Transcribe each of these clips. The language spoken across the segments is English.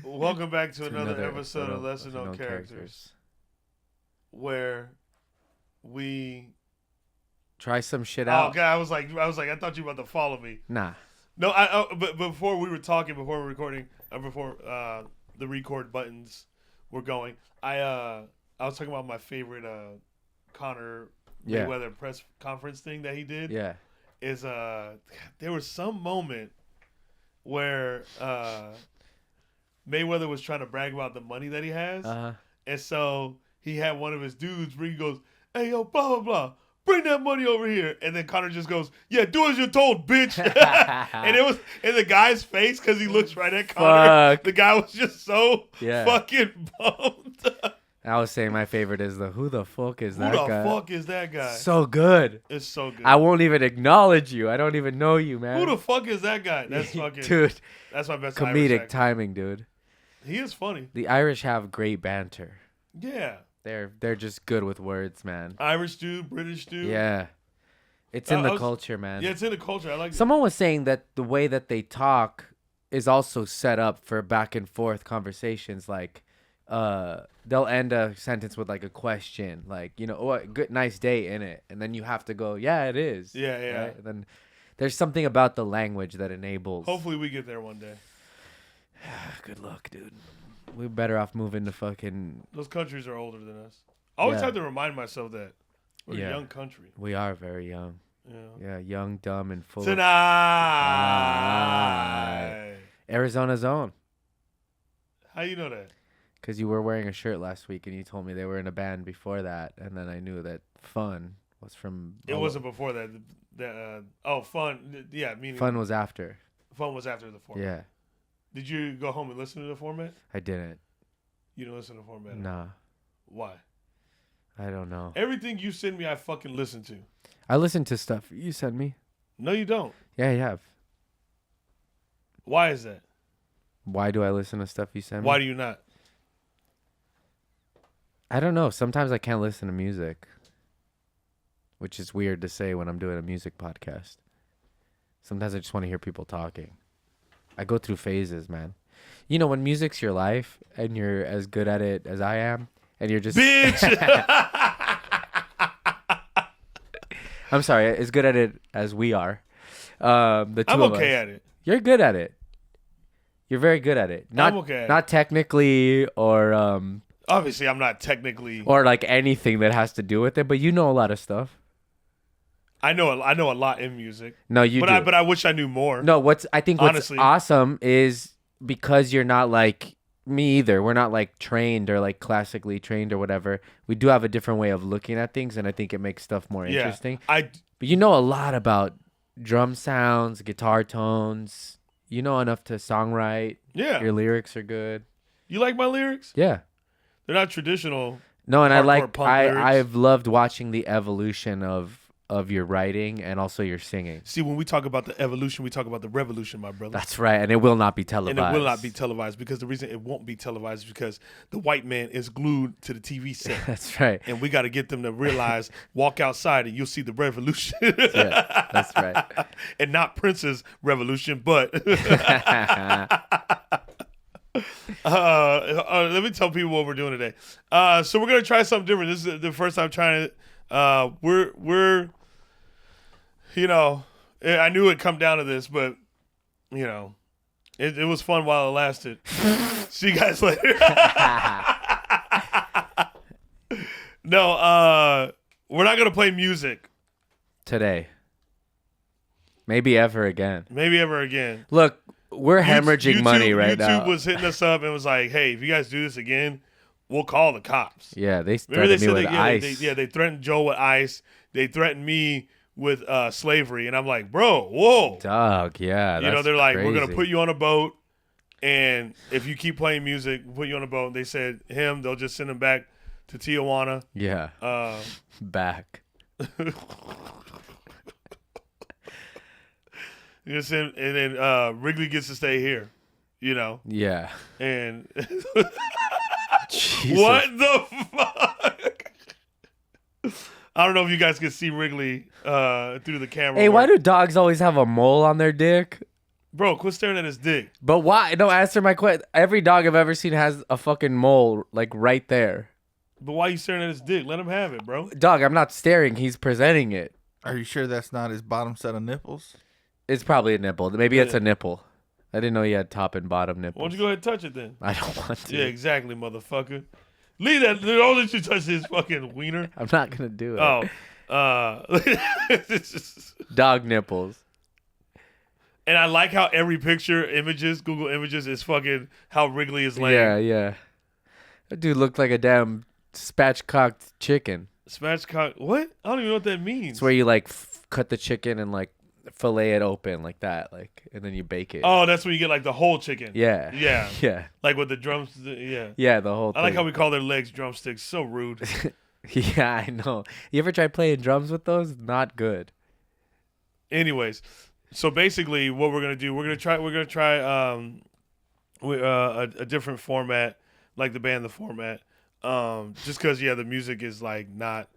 Welcome back to another episode of Lesser Known Characters, where we try some shit out. Oh god, I was like, I thought you were about to follow me. Nah. No, but before we were talking, before we were recording, before the record buttons were going, I was talking about my favorite Conor Mayweather press conference thing that he did. Yeah. Is there was some moment where Mayweather was trying to brag about the money that he has, and so he had one of his dudes bring. He goes, "Hey yo, blah blah blah, bring that money over here," and then Conor just goes, "Yeah, do as you're told, bitch." And it was in the guy's face because he looks right at Conor. The guy was just so fucking bummed. I was saying my favorite is who the fuck is that guy? Who the fuck is that guy? So good. It's so good. I won't even acknowledge you. I don't even know you, man. Who the fuck is that guy? That's fucking dude. That's my best comedic timing, dude. He is funny. The Irish have great banter. Yeah. They're just good with words, man. Irish dude, British dude. Yeah. It's in the culture, man. Yeah, it's in the culture. I like it. Someone was saying that the way that they talk is also set up for back and forth conversations. Like, they'll end a sentence with like a question, like, you know, oh, good, nice day in it, and then you have to go, yeah, it is. Yeah, yeah. Right? And then there's something about the language that enables. Hopefully, we get there one day. Good luck, dude. We're better off moving to fucking. Those countries are older than us. I always have to remind myself that we're a young country. We are very young. Yeah, young, dumb, and full. Tonight. Arizona's own. How you know that? Because you were wearing a shirt last week and you told me they were in a band before that, and then I knew that Fun was from. It wasn't before that. Fun. Yeah, meaning Fun was after. Fun was after the format. Yeah. Did you go home and listen to the format? I didn't. You didn't listen to the format? Nah. Why? I don't know. Everything you send me, I fucking listen to. I listen to stuff you send me. No, you don't. Yeah, you have. Why is that? Why do I listen to stuff you send me? Why do you not? I don't know. Sometimes I can't listen to music, which is weird to say when I'm doing a music podcast. Sometimes I just want to hear people talking. I go through phases, man. You know, when music's your life and you're as good at it as I am, and you're just... Bitch! I'm sorry, as good at it as we are. The two I'm of okay us. at it. You're good at it. You're very good at it. I'm okay at not technically or... Obviously, I'm not technically... Or like anything that has to do with it, but you know a lot of stuff. I know a lot in music. No, you do. But I wish I knew more. No, I think what's awesome is because you're not like me either. We're not like trained or like classically trained or whatever. We do have a different way of looking at things, and I think it makes stuff more interesting. But you know a lot about drum sounds, guitar tones. You know enough to songwrite. Yeah. Your lyrics are good. You like my lyrics? Yeah. They're not traditional. No, and I've loved watching the evolution of your writing and also your singing. See, when we talk about the evolution, we talk about the revolution, my brother. That's right, and it will not be televised. And it will not be televised because the reason it won't be televised is because the white man is glued to the TV set. That's right. And we got to get them to realize, walk outside and you'll see the revolution. Yeah, that's right. And not Prince's revolution, but... let me tell people what we're doing today. So we're gonna try something different. This is the first time trying it. We're you know, I knew it'd come down to this, but you know, it was fun while it lasted. See you guys later. No, we're not gonna play music today. Maybe ever again. Look, we're hemorrhaging money right now. YouTube was hitting us up and was like, "Hey, if you guys do this again, we'll call the cops." Yeah, they threatened me with ice. They threatened Joel with ice. They threatened me with slavery, and I'm like, "Bro, whoa, dog, yeah." You know, they're like, "We're gonna put you on a boat, and if you keep playing music, we'll put you on a boat." They said they'll just send him back to Tijuana. Yeah, back. And then Wrigley gets to stay here, you know. Yeah. And Jesus. What the fuck? I don't know if you guys can see Wrigley through the camera. Hey, why do dogs always have a mole on their dick? Bro, quit staring at his dick. But why? No, answer my question. Every dog I've ever seen has a fucking mole, like, right there. But why are you staring at his dick? Let him have it, bro. Dog, I'm not staring. He's presenting it. Are you sure that's not his bottom set of nipples? It's probably a nipple. Maybe it's a nipple. I didn't know he had top and bottom nipples. Why don't you go ahead and touch it then? I don't want to. Yeah, exactly, motherfucker. Leave that. Don't let you touch his fucking wiener. I'm not going to do it. Dog nipples. And I like how every picture, Google Images, is fucking how Wrigley is laying. Yeah, yeah. That dude looked like a damn spatchcocked chicken. Spatchcock? What? I don't even know what that means. It's where you, like, cut the chicken and, like, fillet it open like that, like, and then you bake it. Oh, that's when you get, like, the whole chicken. Yeah. Yeah. Yeah. Like with the drums. Yeah. Yeah, the whole thing. I like how we call their legs drumsticks. So rude. Yeah, I know. You ever try playing drums with those? Not good. Anyways, so basically what we're going to do, we're going to try a different format, like the band The Format. Just because, the music is, like, not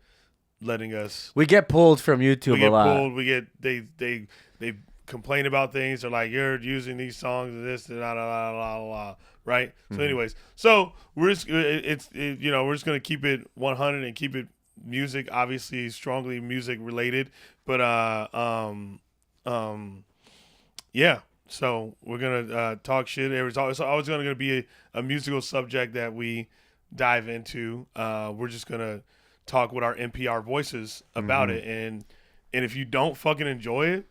letting us. We get pulled from YouTube a lot. We get they complain about things. They're like, you're using these songs and this and la, right? So anyways, we're just we're just gonna keep it 100 and keep it music, obviously strongly music related, but yeah. So we're gonna talk shit. It's always gonna be a musical subject that we dive into. We're just gonna talk with our NPR voices about it, and if you don't fucking enjoy it,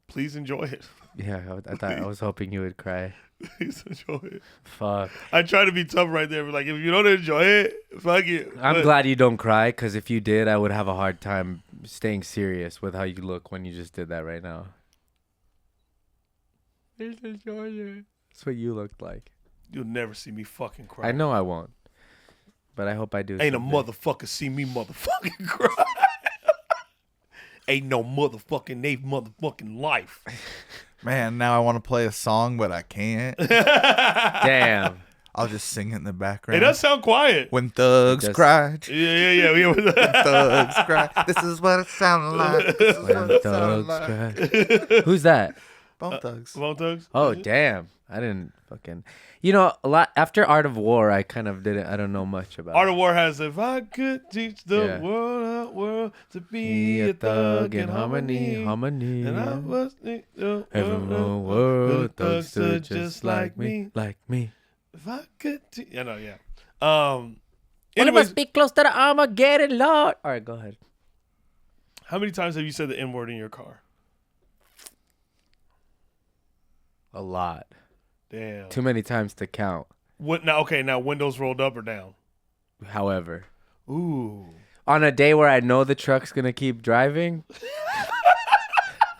please enjoy it. Yeah, I was hoping you would cry. Please enjoy it. Fuck. I try to be tough right there, but like, if you don't enjoy it, fuck it. I'm glad you don't cry, because if you did, I would have a hard time staying serious with how you look when you just did that right now. Please enjoy it. That's what you looked like. You'll never see me fucking cry. I know I won't. But I hope I do. Ain't a motherfucker see me motherfucking cry. Ain't no motherfucking life. Man, now I want to play a song, but I can't. Damn. I'll just sing it in the background. It does sound quiet. When thugs cry. Yeah. When thugs cry. This is what it sounded like. When thugs cry. Who's that? Bone Thugs. Bone Thugs? Oh, damn. I didn't fucking... a lot... After Art of War, I kind of didn't... I don't know much about Art of War has, if I could teach the world to be a thug in harmony. And I was everyone world thugs stood just like me. Like me. If I could teach... Yeah. One of us be close to the Armageddon, Lord. All right, go ahead. How many times have you said the N-word in your car? A lot. Damn. Too many times to count. What now? Okay, now windows rolled up or down? However. Ooh. On a day where I know the truck's going to keep driving,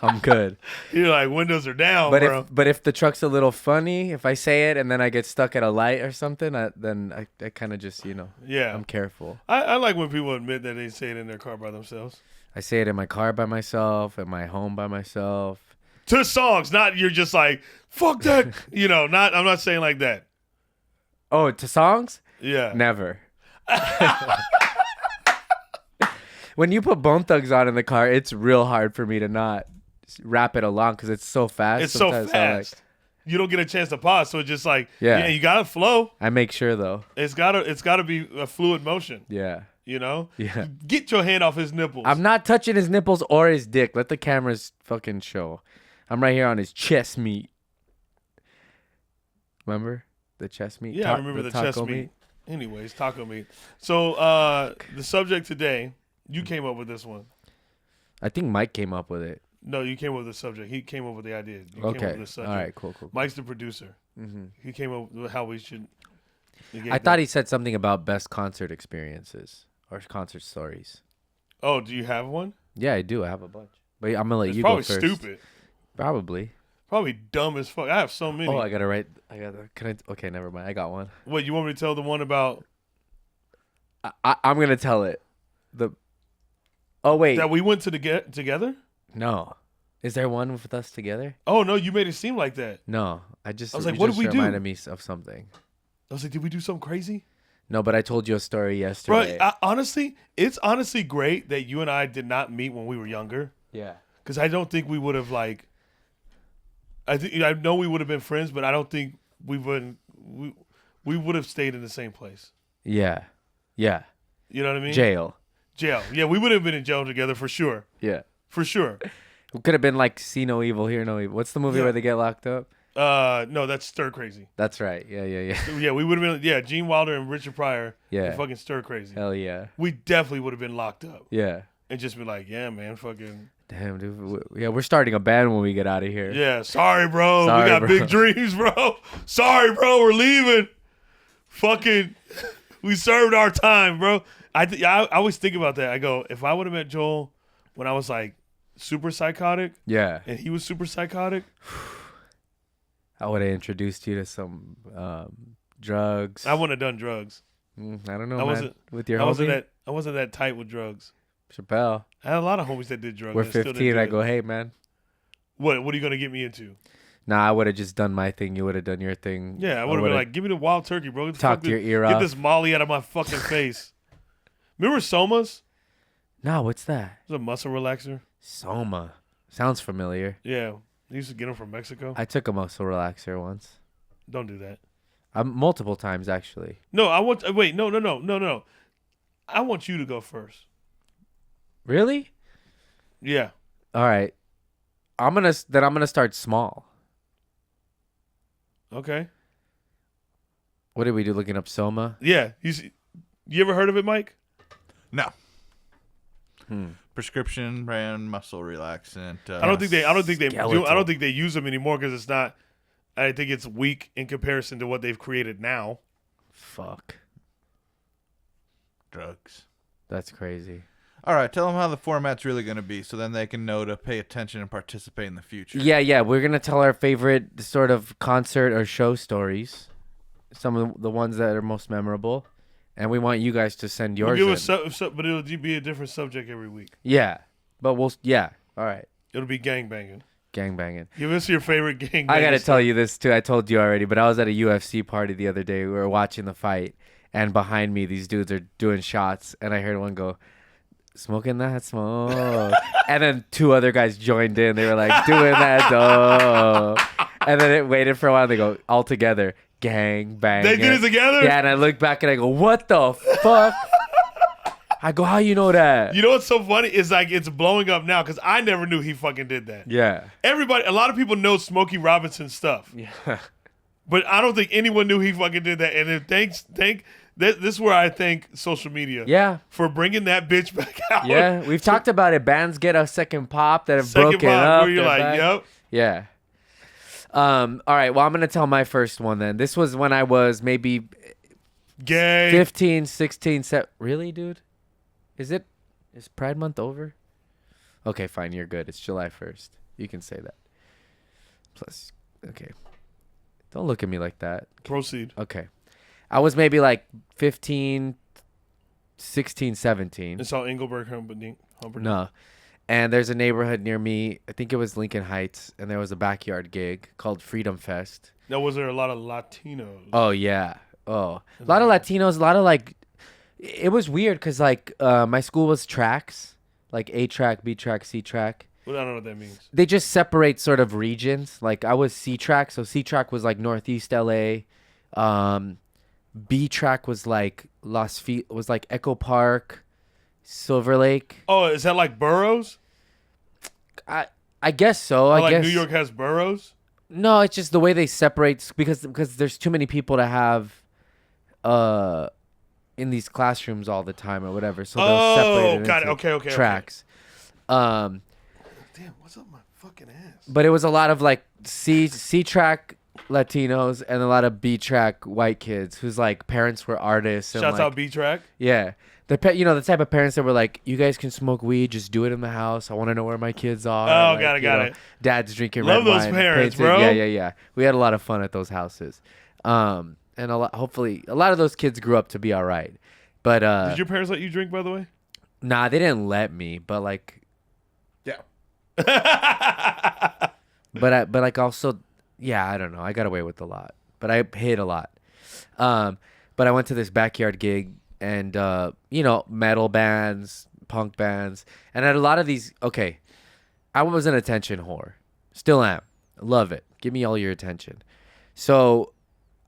I'm good. You're like, windows are down, bro. But if the truck's a little funny, if I say it and then I get stuck at a light or something, then I kind of just, yeah, I'm careful. I like when people admit that they say it in their car by themselves. I say it in my car by myself, in my home by myself. To songs, not you're just like, fuck that. I'm not saying like that. Oh, to songs? Yeah. Never. When you put Bone Thugs on in the car, it's real hard for me to not rap it along because it's so fast. It's so fast. You don't get a chance to pause, so it's just like, you gotta flow. I make sure though. It's gotta be a fluid motion. Yeah. Yeah. Get your hand off his nipples. I'm not touching his nipples or his dick. Let the cameras fucking show. I'm right here on his chest meat. Remember the chest meat? Yeah, I remember the chest meat. Anyways, taco meat. So the subject today, you came up with this one. I think Mike came up with it. No, you came up with the subject. He came up with the idea. You okay. Came up with the subject. All right, cool. Mike's the producer. Mm-hmm. He came up with how we should. I thought he said something about best concert experiences or concert stories. Oh, do you have one? Yeah, I do. I have a bunch. But I'm going to let you go first. Probably stupid. Probably dumb as fuck. I have so many. Oh, okay, never mind. I got one. What, you want me to tell the one about? I'm going to tell it. Oh, wait. That we went to together? No. Is there one with us together? Oh, no, you made it seem like that. No. I was like, what did we do? Reminded me of something. I was like, did we do something crazy? No, but I told you a story yesterday. Bro, honestly, it's great that you and I did not meet when we were younger. Yeah. Because I don't think we would have like. I know we would have been friends, but I don't think we wouldn't. We would have stayed in the same place. Yeah. Yeah. You know what I mean? Jail. Yeah, we would have been in jail together for sure. Yeah. For sure. It could have been like See No Evil, Hear No Evil. What's the movie where they get locked up? No, that's Stir Crazy. That's right. Yeah. Yeah, we would have been. Yeah, Gene Wilder and Richard Pryor. Yeah. Fucking Stir Crazy. Hell yeah. We definitely would have been locked up. Yeah. And just been like, yeah, man, fucking. Damn, dude. Yeah, we're starting a band when we get out of here. Yeah, sorry, bro. Sorry, we got bro. big dreams, bro. Sorry, bro. We're leaving. Fucking, we served our time, bro. I always think about that. I go, if I would have met Joel when I was like super psychotic, Yeah, and he was super psychotic, I would have introduced you to some drugs. I wouldn't have done drugs. I don't know, man. With your homie? I wasn't that tight with drugs. Chappelle. I had a lot of homies that did drugs. We're and still didn't 15. do I it. go, hey, man. What are you gonna get me into? Nah, I would have just done my thing. You would have done your thing. Yeah, I would have been like, give me the wild turkey, bro. Talk your ear Get off. this Molly out of my fucking face. Remember Somas? Nah, what's that? It was a muscle relaxer. Soma. Sounds familiar. Yeah, I used to get them from Mexico. I took a muscle relaxer once. Don't do that. Multiple times, actually. No, I want. Wait, no. I want you to go first. Really? Yeah. All right. I'm gonna start small. Okay. What did we do? Looking up Soma? Yeah. You ever heard of it, Mike? No. Prescription brand muscle relaxant. I don't think they skeletal. I don't think they use them anymore because it's not. I think it's weak in comparison to what they've created now. Fuck. Drugs. That's crazy. All right, tell them how the format's really going to be so then they can know to pay attention and participate in the future. Yeah. We're going to tell our favorite sort of concert or show stories. Some of the ones that are most memorable. And we want you guys to send yours in. But it'll be a different subject every week. Yeah. But all right. It'll be gangbanging. Gangbanging. Give us your favorite gangbanging. I got to tell you this too. I told you already, but I was at a UFC party the other day. We were watching the fight. And behind me, these dudes are doing shots. And I heard one go, smoking that smoke. And then two other guys joined in. They were like, doing that dope. And then it waited for a while. And they go, all together, gang, bang. They did it together? Yeah, and I look back and I go, what the fuck? I go, how you know that? You know what's so funny? Is like it's blowing up now because I never knew he fucking did that. Yeah. A lot of people know Smokey Robinson stuff. Yeah. But I don't think anyone knew he fucking did that. And this is where I thank social media. Yeah. For bringing that bitch back out. Yeah. We've talked about it. Bands get a second pop that have Second broken pop up. where you're like, back. yep. Yeah. All right. Well, I'm going to tell my first one then. This was when I was maybe Gay. 15, 16, 17. Really, dude? Is Pride Month over? Okay, fine. You're good. It's July 1st. You can say that. Plus, okay. Don't look at me like that. Proceed. Okay. I was maybe like 15, 16, 17. It's all Engelberg, Humperdinck. No. And there's a neighborhood near me. I think it was Lincoln Heights. And there was a backyard gig called Freedom Fest. Now, was there a lot of Latinos? Oh, yeah. Oh. A lot of Latinos. A lot of like... It was weird because like my school was tracks. Like A track, B track, C track. Well, I don't know what that means. They just separate sort of regions. Like I was C track. So C track was like Northeast LA. B track was like was like Echo Park, Silver Lake. Oh, is that like boroughs? I guess so. I guess New York has boroughs? No, it's just the way they separate because there's too many people to have in these classrooms all the time or whatever. So they'll separate it got into it. Okay. tracks. Damn, what's up my fucking ass? But it was a lot of like C track Latinos and a lot of B track white kids whose like parents were artists. And, Shouts like, out B track. Yeah. The type of parents that were like, you guys can smoke weed, just do it in the house. I want to know where my kids are. Oh, like, got it. Dad's drinking Love red those wine. parents, painted. bro. Yeah. We had a lot of fun at those houses. And hopefully a lot of those kids grew up to be all right. But did your parents let you drink, by the way? Nah, they didn't let me, but like Yeah. but like also yeah, I don't know. I got away with a lot. But I hid a lot. But I went to this backyard gig and metal bands, punk bands, and at a lot of these I was an attention whore. Still am. Love it. Give me all your attention. So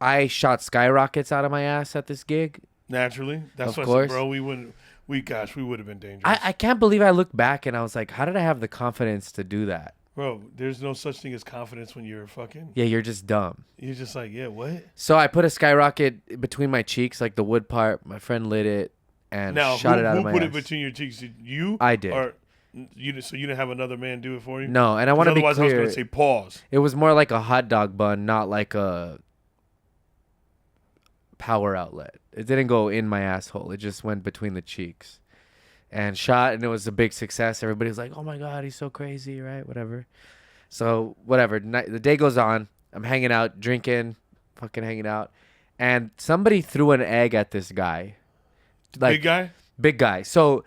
I shot skyrockets out of my ass at this gig. Naturally. That's of what I course. said, bro. We would have been dangerous. I can't believe I look back and I was like, how did I have the confidence to do that? Bro, there's no such thing as confidence when you're fucking... Yeah, you're just dumb. You're just like, yeah, what? So I put a skyrocket between my cheeks, like the wood part. My friend lit it and shot it out of my ass. Who put it between your cheeks? You? I did. So you didn't have another man do it for you? No, and I want to be clear. Otherwise, I was going to say pause. It was more like a hot dog bun, not like a power outlet. It didn't go in my asshole. It just went between the cheeks. And shot, and it was a big success. Everybody was like, oh my God, he's so crazy, right? Whatever. So, whatever. The day goes on. I'm hanging out, drinking, fucking hanging out. And somebody threw an egg at this guy. Like, big guy? Big guy. So,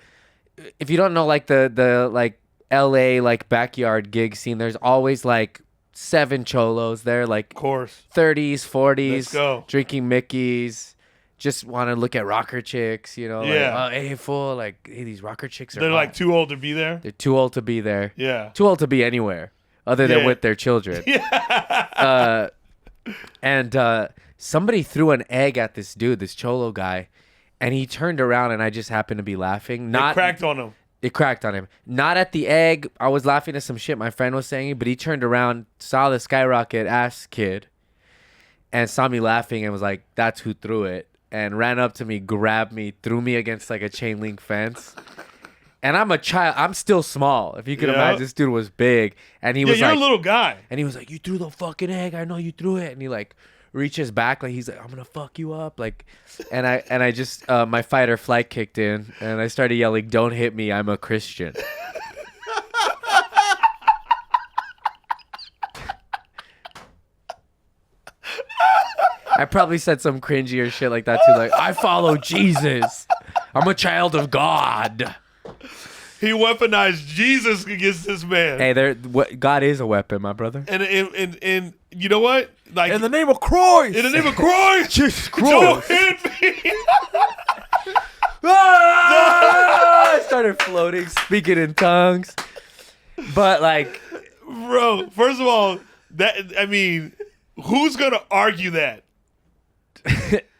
if you don't know, like, the like, LA, like, backyard gig scene, there's always, like, 7 cholos there, like, of course. 30s, 40s. Let's go. Drinking Mickeys. Just want to look at rocker chicks, you know? Yeah. Like, hey, fool, like, hey, these rocker chicks are They're, hot. like, too old to be there? They're too old to be there. Yeah. Too old to be anywhere other than with their children. Yeah. And somebody threw an egg at this dude, this cholo guy, and he turned around, and I just happened to be laughing. It cracked on him. It cracked on him. Not at the egg. I was laughing at some shit my friend was saying, but he turned around, saw the skyrocket ass kid, and saw me laughing and was like, that's who threw it. And ran up to me, grabbed me, threw me against like a chain link fence. And I'm a child. I'm still small. If you can imagine, this dude was big. And he was you're like, a little guy. And he was like, you threw the fucking egg. I know you threw it. And he like reaches back. Like he's like, I'm going to fuck you up. Like, and I just, my fight or flight kicked in. And I started yelling, don't hit me. I'm a Christian. I probably said some cringier shit like that too. Like, I follow Jesus. I'm a child of God. He weaponized Jesus against this man. Hey, God is a weapon, my brother. And you know what? Like in the name of Christ. In the name of Christ. Jesus Christ. Don't hit me. I started floating, speaking in tongues. But like, bro, first of all, who's gonna argue that?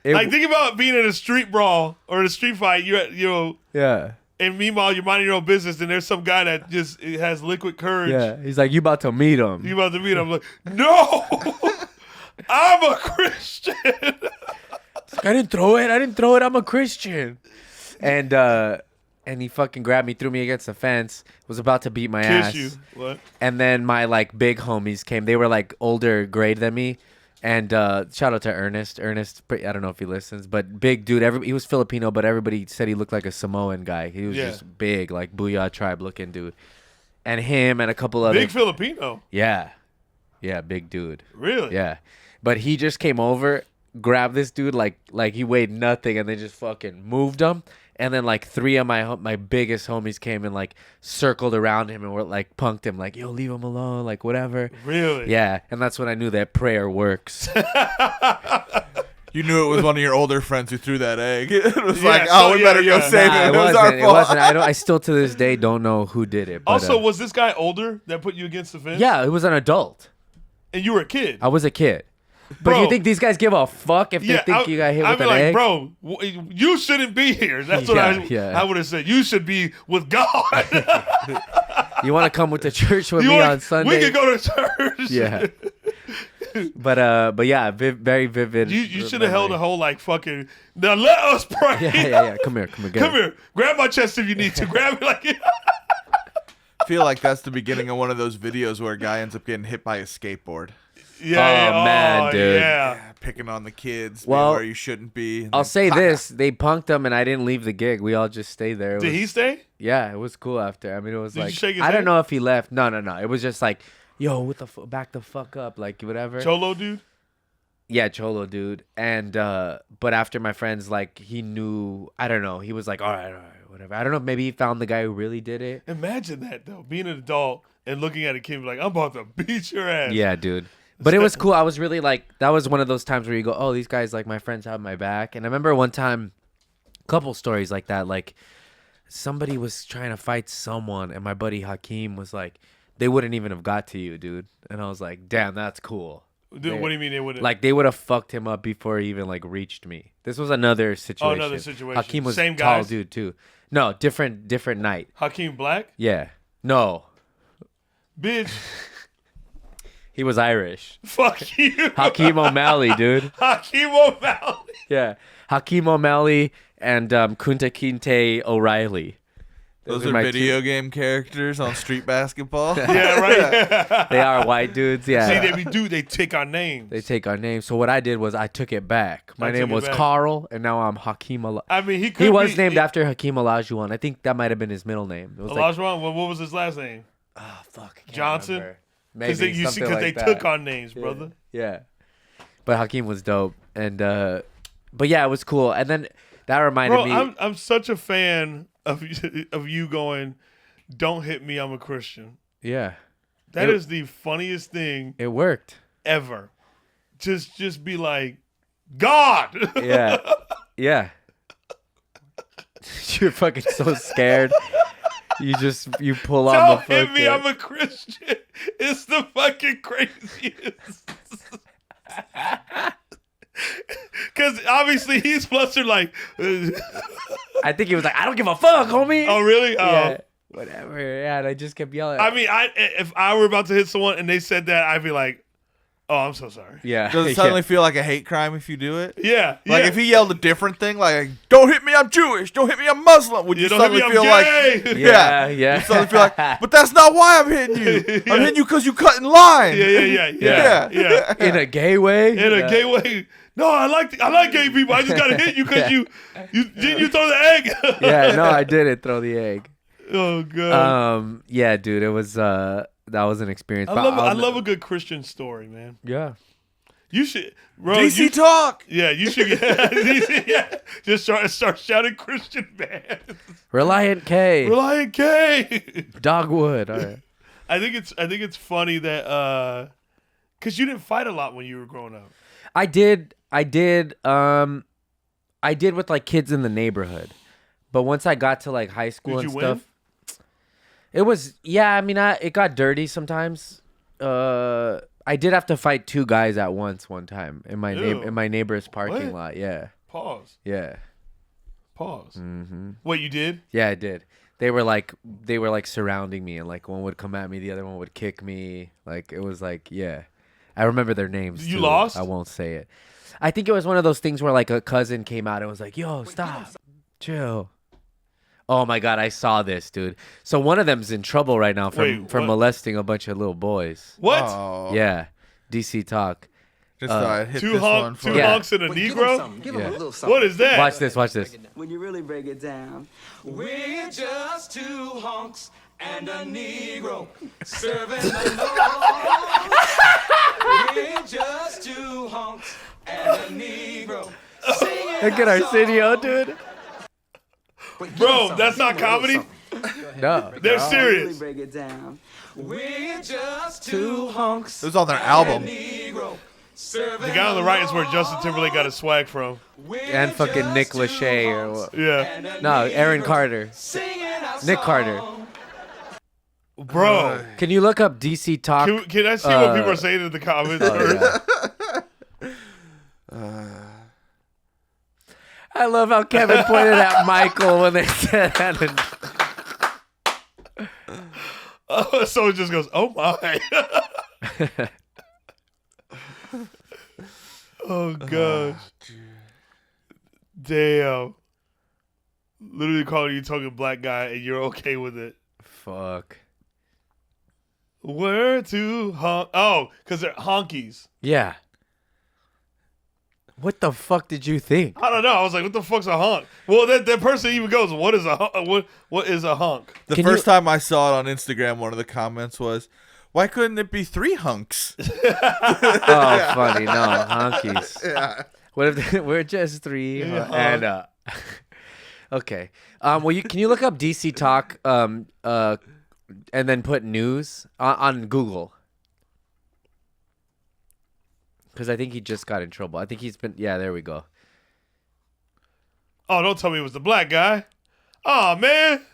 Like, think about being in a street brawl or in a street fight. Yeah. And meanwhile, you're minding your own business, and there's some guy that just has liquid courage. Yeah, he's like, you about to meet him. You about to meet him. I'm like, no, I'm a Christian. Like, I didn't throw it. I'm a Christian. And he fucking grabbed me, threw me against the fence, was about to beat my ass. You. What? And then my like big homies came. They were like older grade than me. And shout out to Ernest. Ernest, I don't know if he listens, but big dude. He was Filipino, but everybody said he looked like a Samoan guy. He was just big, like Booyah Tribe looking dude. And him and a couple other... Big Filipino? Yeah. Yeah, big dude. Really? Yeah. But he just came over, grabbed this dude like he weighed nothing, and they just fucking moved him. And then like 3 of my biggest homies came and like circled around him and were like punked him like, yo, leave him alone, like whatever. Really? Yeah. And that's when I knew that prayer works. You knew it was one of your older friends who threw that egg. It was we better go save it. It was our fault. It wasn't. I still to this day don't know who did it. But, also, was this guy older that put you against the fence? Yeah, it was an adult. And you were a kid? I was a kid. But you think these guys give a fuck if they think you got hit with an egg? Bro, you shouldn't be here. That's what I would have said. You should be with God. You want to come with the church with me on Sunday? We can go to church. Yeah. But yeah, very vivid. You should have held a whole like fucking. Now let us pray. Yeah. Come here. Come here. Grab my chest if you need to. Grab me like. I feel like that's the beginning of one of those videos where a guy ends up getting hit by a skateboard. Yeah. Man, dude. Yeah. Picking on the kids. Well, where you shouldn't be. I'll say this: they punked him, and I didn't leave the gig. We all just stayed there. Did he stay? Yeah, it was cool after. I mean, it was Did like you shake his I hand? don't know if he left. No. It was just like, yo, back the fuck up, like whatever. Cholo dude. Yeah, Cholo dude. And but after my friends, like, he knew. I don't know. He was like, all right, whatever. I don't know. Maybe he found the guy who really did it. Imagine that though, being an adult and looking at a kid like, I'm about to beat your ass. Yeah, dude. But it was cool. I was really like, that was one of those times where you go, oh, these guys, like, my friends have my back. And I remember one time, a couple stories like that, like somebody was trying to fight someone and my buddy Hakeem was like, they wouldn't even have got to you, dude. And I was like, damn, that's cool. Dude, what do you mean they wouldn't? Like, they would have fucked him up before he even, like, reached me. This was another situation. Oh, another situation. Hakeem was Same tall guys? dude, too. No, different night. Hakeem Black? Yeah. No. Bitch. He was Irish. Fuck you. Hakeem O'Malley, dude. Hakeem O'Malley. Yeah. Hakeem O'Malley and Kunta Kinte O'Reilly. Those are video game characters on street basketball. Yeah, right. They are white dudes. Yeah. See, they take our names. They take our names. So what I did was I took it back. My name was Carl, and now I'm Hakeem. I mean, he was named after Hakeem Olajuwon. I think that might have been his middle name. Olajuwon. What was his last name? Oh fuck, Johnson. Maybe because they took our names, brother. Yeah. But Hakeem was dope, and but yeah, it was cool. And then that reminded me. I'm such a fan of you going, "Don't hit me, I'm a Christian." Yeah. That is the funniest thing. It worked. Ever. Just be like, God. Yeah. Yeah. You're fucking so scared. You pull on the fucking. Don't hit me, I'm a Christian. It's the fucking craziest. Because obviously he's flustered like. I think he was like, I don't give a fuck, homie. Oh, really? Yeah, whatever. Yeah, and I just kept yelling. I mean, if I were about to hit someone and they said that, I'd be like, oh, I'm so sorry. Yeah. Does it suddenly feel like a hate crime if you do it? Yeah. Like if he yelled a different thing, like, don't hit me, I'm Jewish. Don't hit me, I'm Muslim. Would you suddenly feel like, yeah. You suddenly feel like, but that's not why I'm hitting you. I'm hitting you because you cut in line. Yeah. In a gay way? In a gay way. No, I like gay people. I just got to hit you because you throw the egg. Yeah, no, I didn't throw the egg. Oh, God. Yeah, dude, it was, that was an experience. I love a good Christian story, man. Yeah. You should, bro. DC talk. Yeah, you should. DC, yeah. Just start shouting Christian bands. Reliant K. Dogwood. All right. I think it's funny that because you didn't fight a lot when you were growing up. I did with like kids in the neighborhood, but once I got to like high school and stuff, it was I mean, it got dirty sometimes. I did have to fight two guys at once one time in my neighbor's parking lot. Yeah. Pause. Yeah. Pause. Mm-hmm. What you did? Yeah, I did. They were like surrounding me, and like one would come at me, the other one would kick me. Like it was like I remember their names. You too. lost? I won't say it. I think it was one of those things where like a cousin came out and was like, "Yo, stop, chill." Oh my God, I saw this, dude. So one of them's in trouble right now for molesting a bunch of little boys. What? Oh. Yeah, DC talk. Just thought I'd hit two this one two honks and a Negro? Give him a little something. What is that? Watch this. When you really break it down, we're just two honks and a Negro serving the Lord. We're just two honks and a Negro. Look at Arsenio, dude. Bro, that's not comedy? No. They're really serious. break it down. We're just two honks. It was on their album. Negro. The guy on the right is where Justin Timberlake got his swag from. And fucking Nick Lachey or what? Yeah. No, Aaron Carter. Nick Carter. Bro. Can you look up DC Talk? Can I see what people are saying in the comments first? I love how Kevin pointed at Michael when they said that. Someone just goes, oh my. Oh, gosh. Damn. Literally calling you talking black guy and you're okay with it. Fuck. Where to honk? Oh, because they're honkies. Yeah. What the fuck did you think? I don't know. I was like, what the fuck's a honk? Well, that person even goes, what is a honk? What is a honk? The first time I saw it on Instagram, one of the comments was, why couldn't it be three hunks? Oh, funny. No, honkies. Yeah. What if we're just three? Yeah, And okay. Well, can you look up DC Talk and then put news on Google? Because I think he just got in trouble. I think he's been. Yeah, there we go. Oh, don't tell me it was the black guy. Oh, man.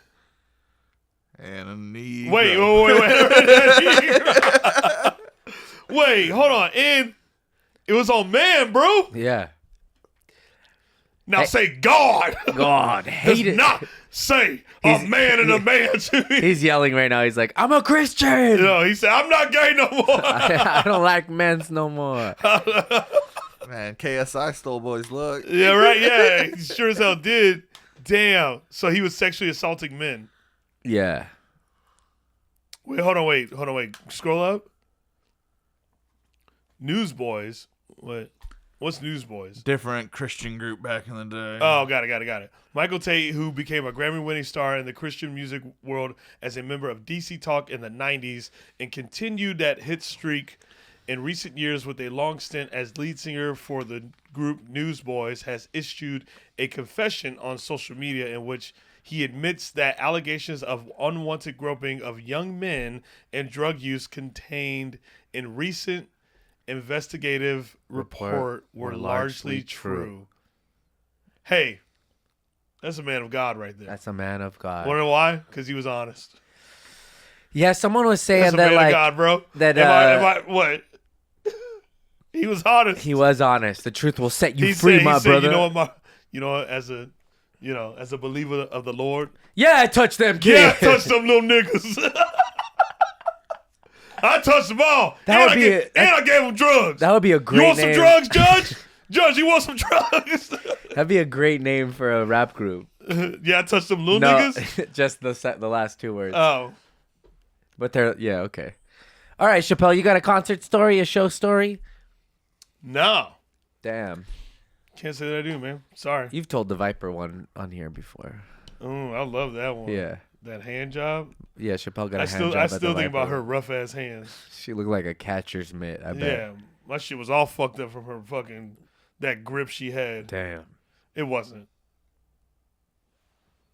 And a Negro. Wait, hold on. And it was on man, bro. Yeah. Now say God. God. Does not say a man and a man to me. He's yelling right now. He's like, I'm a Christian. He said, I'm not gay no more. I don't like men's no more. Man, KSI stole boys' look. Yeah, right. Yeah, he sure as hell did. Damn. So he was sexually assaulting men. Yeah. Wait, hold on, wait. Scroll up. Newsboys. What? What's Newsboys? Different Christian group back in the day. Oh, got it. Michael Tate, who became a Grammy-winning star in the Christian music world as a member of DC Talk in the 90s and continued that hit streak in recent years with a long stint as lead singer for the group Newsboys, has issued a confession on social media in which he admits that allegations of unwanted groping of young men and drug use contained in recent investigative report were largely true. Hey, that's a man of God right there. That's a man of God. Wonder why? Because he was honest. Yeah, someone was saying that's a that man like of God, bro. that. Am I what? He was honest. He was honest. The truth will set you free, my brother. You know what, as a believer of the Lord. Yeah, I touched them kids. Yeah, I touched them little niggas. I touched them all. I gave them drugs. That would be a great name. You want some drugs, Judge? Judge, you want some drugs? That'd be a great name for a rap group. Yeah, I touched them little niggas? Just the last two words. Oh. But yeah, okay. All right, Chappelle, you got a concert story, a show story? No. Damn. Can't say that I do, man. Sorry. You've told the Viper one on here before. Oh, I love that one. Yeah. That hand job. Yeah, Chappelle got a hand job. I still think about her rough ass hands. She looked like a catcher's mitt, I bet. Yeah. My shit was all fucked up from her fucking that grip she had. Damn. It wasn't.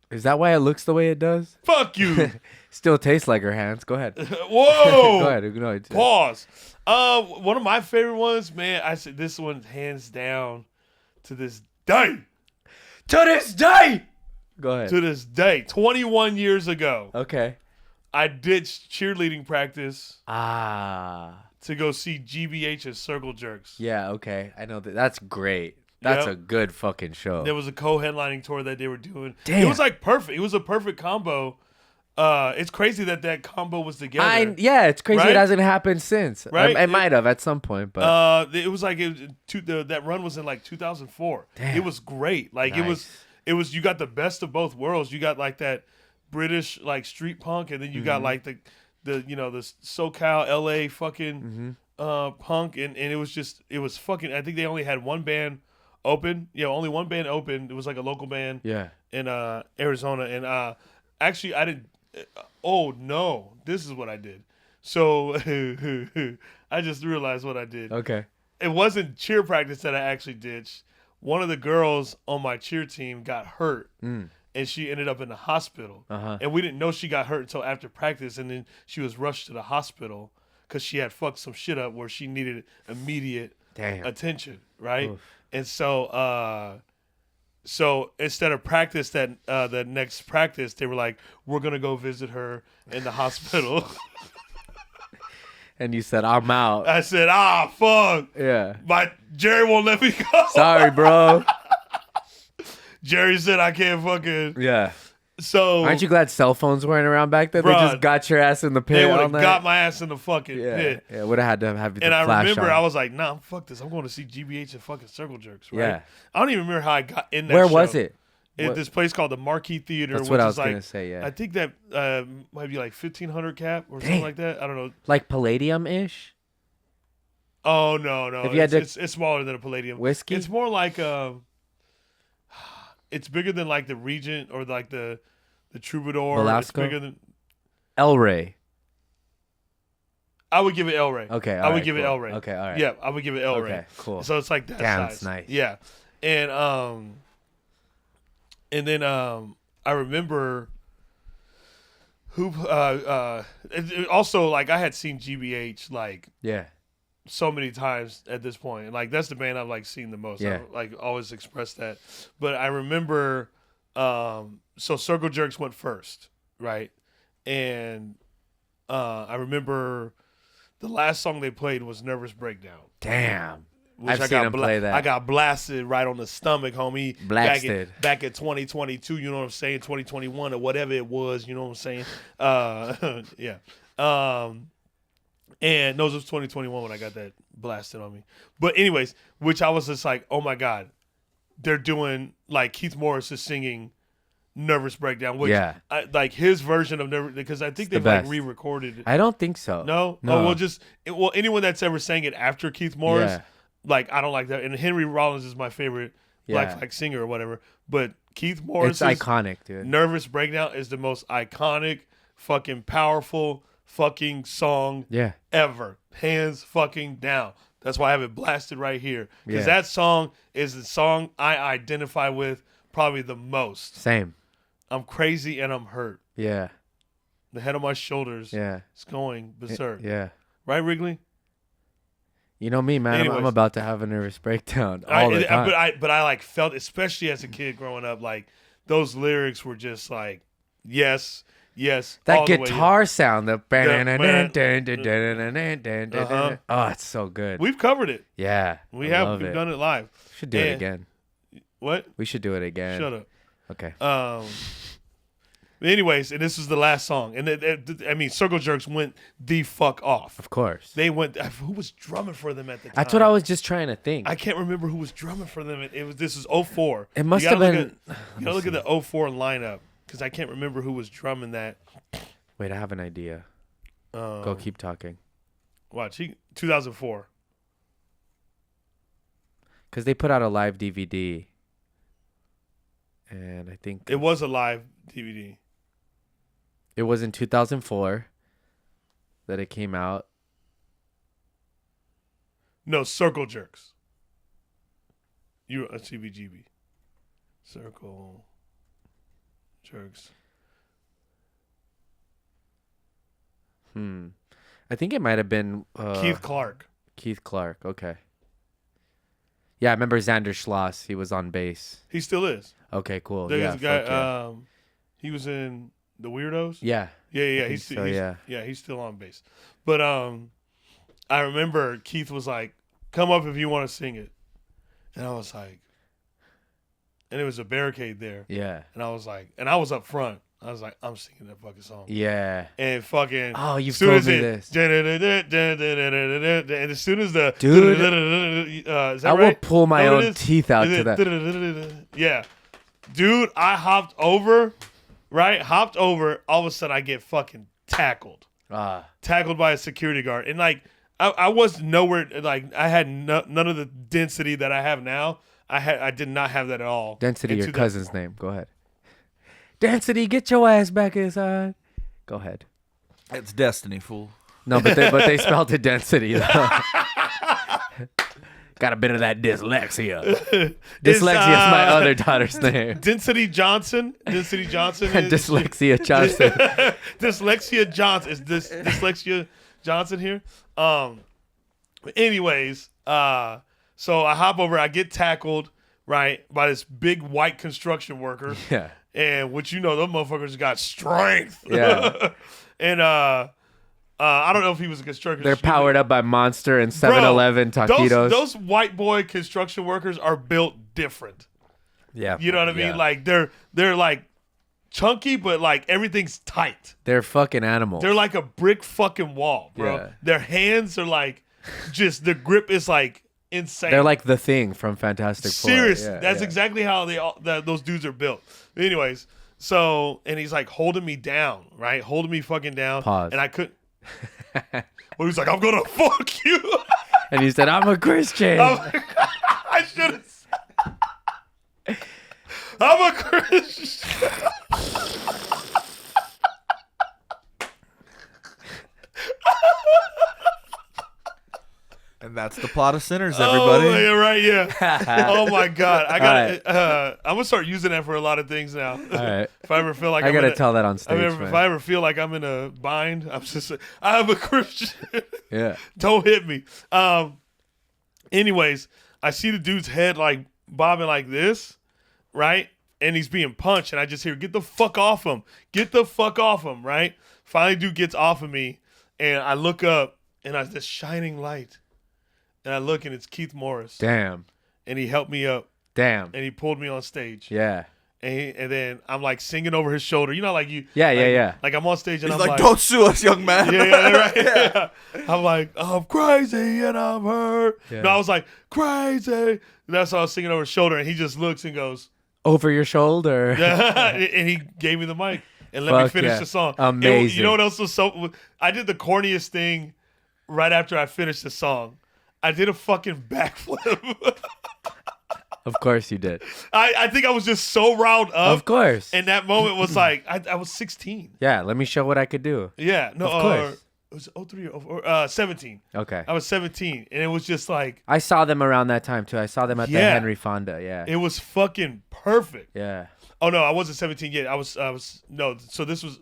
Is that why it looks the way it does? Fuck you. Still tastes like her hands. Go ahead. Whoa. Go ahead. No, pause. One of my favorite ones, man, I said this one hands down to this day. To this day. Go ahead. To this day. 21 years ago. Okay. I ditched cheerleading practice. To go see GBH at Circle Jerks. Yeah, okay. I know that. That's great. That's a good fucking show. There was a co-headlining tour that they were doing. Damn. It was like perfect. It was a perfect combo. It's crazy that combo was together. Yeah, it's crazy it hasn't happened since. Right? It might have at some point, but it was like that run was in like 2004. Damn. It was great. Like nice. it was you got the best of both worlds. You got like that British like street punk, and then you got like the SoCal LA fucking punk, and it was fucking. I think they only had one band open. Yeah, only one band open. It was like a local band. Yeah. In Arizona, and actually I didn't. Oh no, this is what I did. So I just realized what I did. Okay. It wasn't cheer practice that I actually ditched. One of the girls on my cheer team got hurt. And she ended up in the hospital. And we didn't know she got hurt until after practice. And then she was rushed to the hospital because she had fucked some shit up where she needed immediate attention, right? Oof. And so instead of practice the next practice, they were like, we're going to go visit her in the hospital. And you said, I'm out. I said, fuck. Yeah. Jerry won't let me go. Sorry, bro. Jerry said I can't fucking. Yeah. So. Aren't you glad cell phones weren't around back then? Bruh, they just got your ass in the pit. They would have got my ass in the fucking pit. Yeah, would have had to have the And I flash remember on. I was like, nah, fuck this. I'm going to see GBH and fucking Circle Jerks, right? Yeah. I don't even remember how I got in that Where show. was it? At this place called the Marquee Theater. That's what I was going to say, yeah. I think that might be like 1,500 cap or something like that. I don't know. Like Palladium-ish? Oh, no. It's smaller than a Palladium. Whiskey? It's more like it's bigger than like the Regent or like the Troubadour. Velasco? It's bigger than El Rey. I would give it El Rey. Okay, I would give it El Rey. Okay, all right. Yeah, I would give it El Rey. Okay, cool. So it's like that Damn, size. that's nice. Yeah, and then I remember also like I had seen GBH like so many times at this point. Like that's the band I've like seen the most. Yeah. I like always expressed that. But I remember so Circle Jerks went first, right? and I remember the last song they played was "Nervous Breakdown." Damn. Which I've seen him play that. I got blasted right on the stomach, homie. Blasted. Back at 2022, you know what I'm saying? 2021 or whatever it was, you know what I'm saying? Yeah. And no, it was 2021 when I got that blasted on me. But anyways, which I was just like, oh my God, they're doing, like, Keith Morris is singing Nervous Breakdown, which like his version of Nervous, because I think they've like re-recorded it. I don't think so. No? Oh, well, anyone that's ever sang it after Keith Morris, like, I don't like that. And Henry Rollins is my favorite black flag singer or whatever. But Keith Morris, it's iconic, dude. Nervous Breakdown is the most iconic, fucking powerful fucking song ever. Hands fucking down. That's why I have it blasted right here. Because that song is the song I identify with probably the most. Same. I'm crazy and I'm hurt. Yeah. The head on my shoulders is going berserk. Yeah. Right, Wrigley? You know me, man. I'm about to have a nervous breakdown all the time. But I like felt, especially as a kid growing up, like those lyrics were just like, yes. That guitar sound, oh, it's so good. We've covered it. Yeah, we've done it live. Should do it again. What? We should do it again. Shut up. Okay. Anyways, and this is the last song, and I mean, Circle Jerks went the fuck off. Of course, they went. Who was drumming for them at the time? That's what I was just trying to think. I can't remember who was drumming for them. This is 04. It must have been. You gotta look at the 04 lineup because I can't remember who was drumming that. Wait, I have an idea. Go, keep talking. Watch, 2004. Because they put out a live DVD, and I think it was a live DVD. It was in 2004 that it came out. No, Circle Jerks. You a CBGB. Circle Jerks. I think it might have been Keith Clark. Keith Clark, okay. Yeah, I remember Xander Schloss. He was on bass. He still is. Okay, cool. There's a guy. He was in The Weirdos. Yeah. He's still on bass. But I remember Keith was like, "Come up if you want to sing it," and I was like, and it was a barricade there. Yeah. And I was like, and I was up front. I was like, I'm singing that fucking song. Yeah. And fucking. Oh, you've told me this. And as soon as the. Dude. Is that I will pull my own teeth out to that. Yeah. Dude, I hopped over. All of a sudden, I get fucking tackled. Tackled by a security guard. And like, I was nowhere. Like, I had none of the density that I have now. I did not have that at all. Density, your cousin's name. Go ahead. Density, get your ass back inside. Go ahead. It's Destiny, fool. No, but they spelled it density. Got a bit of that dyslexia. Dyslexia is my other daughter's name. Density Johnson. Density Johnson. Dyslexia Johnson. Dyslexia Johnson. Is this Dyslexia Johnson here? Anyways, so I hop over. I get tackled, right, by this big white construction worker. Yeah. And which, you know, those motherfuckers got strength. Yeah. And I don't know if he was a construction. They're powered up by Monster and 7-Eleven taquitos. Those white boy construction workers are built different. Yeah. You know what I mean? Like they're like chunky, but like everything's tight. They're fucking animals. They're like a brick fucking wall, bro. Yeah. Their hands are like just the grip is like insane. They're like the Thing from Fantastic Four. Seriously, that's exactly how those dudes are built. Anyways, so and he's like holding me down, right? Holding me fucking down. Pause. And I couldn't. Well, he's like, I'm gonna fuck you. And he said, I'm a Christian. I should have said, I'm a Christian. And that's the plot of Sinners, everybody. Oh, yeah, right, yeah. Oh my God, I got. I'm gonna start using that for a lot of things now. All right. If I ever feel like I gotta tell that on stage. If I ever feel like I'm in a bind, I'm just. I'm a Christian. Yeah. Don't hit me. Anyways, I see the dude's head like bobbing like this, right? and he's being punched, and I just hear, "Get the fuck off him! Get the fuck off him!" Right? Finally, dude gets off of me, and I look up, and I this shining light, and I look, and it's Keith Morris. Damn. And he helped me up. Damn. And he pulled me on stage. Yeah. And then I'm like singing over his shoulder. You know, like you. Yeah, like, yeah. Like I'm on stage and He's I'm like, don't sue us, young man. Yeah, right. Yeah. I'm like, I'm crazy and I'm hurt. Yeah. No, I was like, crazy. And that's why I was singing over his shoulder. And he just looks and goes, over your shoulder. and he gave me the mic and let me finish the song. Amazing. You know what else was so? I did the corniest thing right after I finished the song. I did a fucking backflip. Of course you did. I think I was just so riled up. Of course. And that moment was like, I was 16. Yeah, let me show what I could do. Yeah. No, of course. It was 03 or 17. Okay. I was 17. And it was just like. I saw them around that time too. I saw them at the Henry Fonda. Yeah. It was fucking perfect. Yeah. Oh, no, I wasn't 17 yet. I was no. So this was.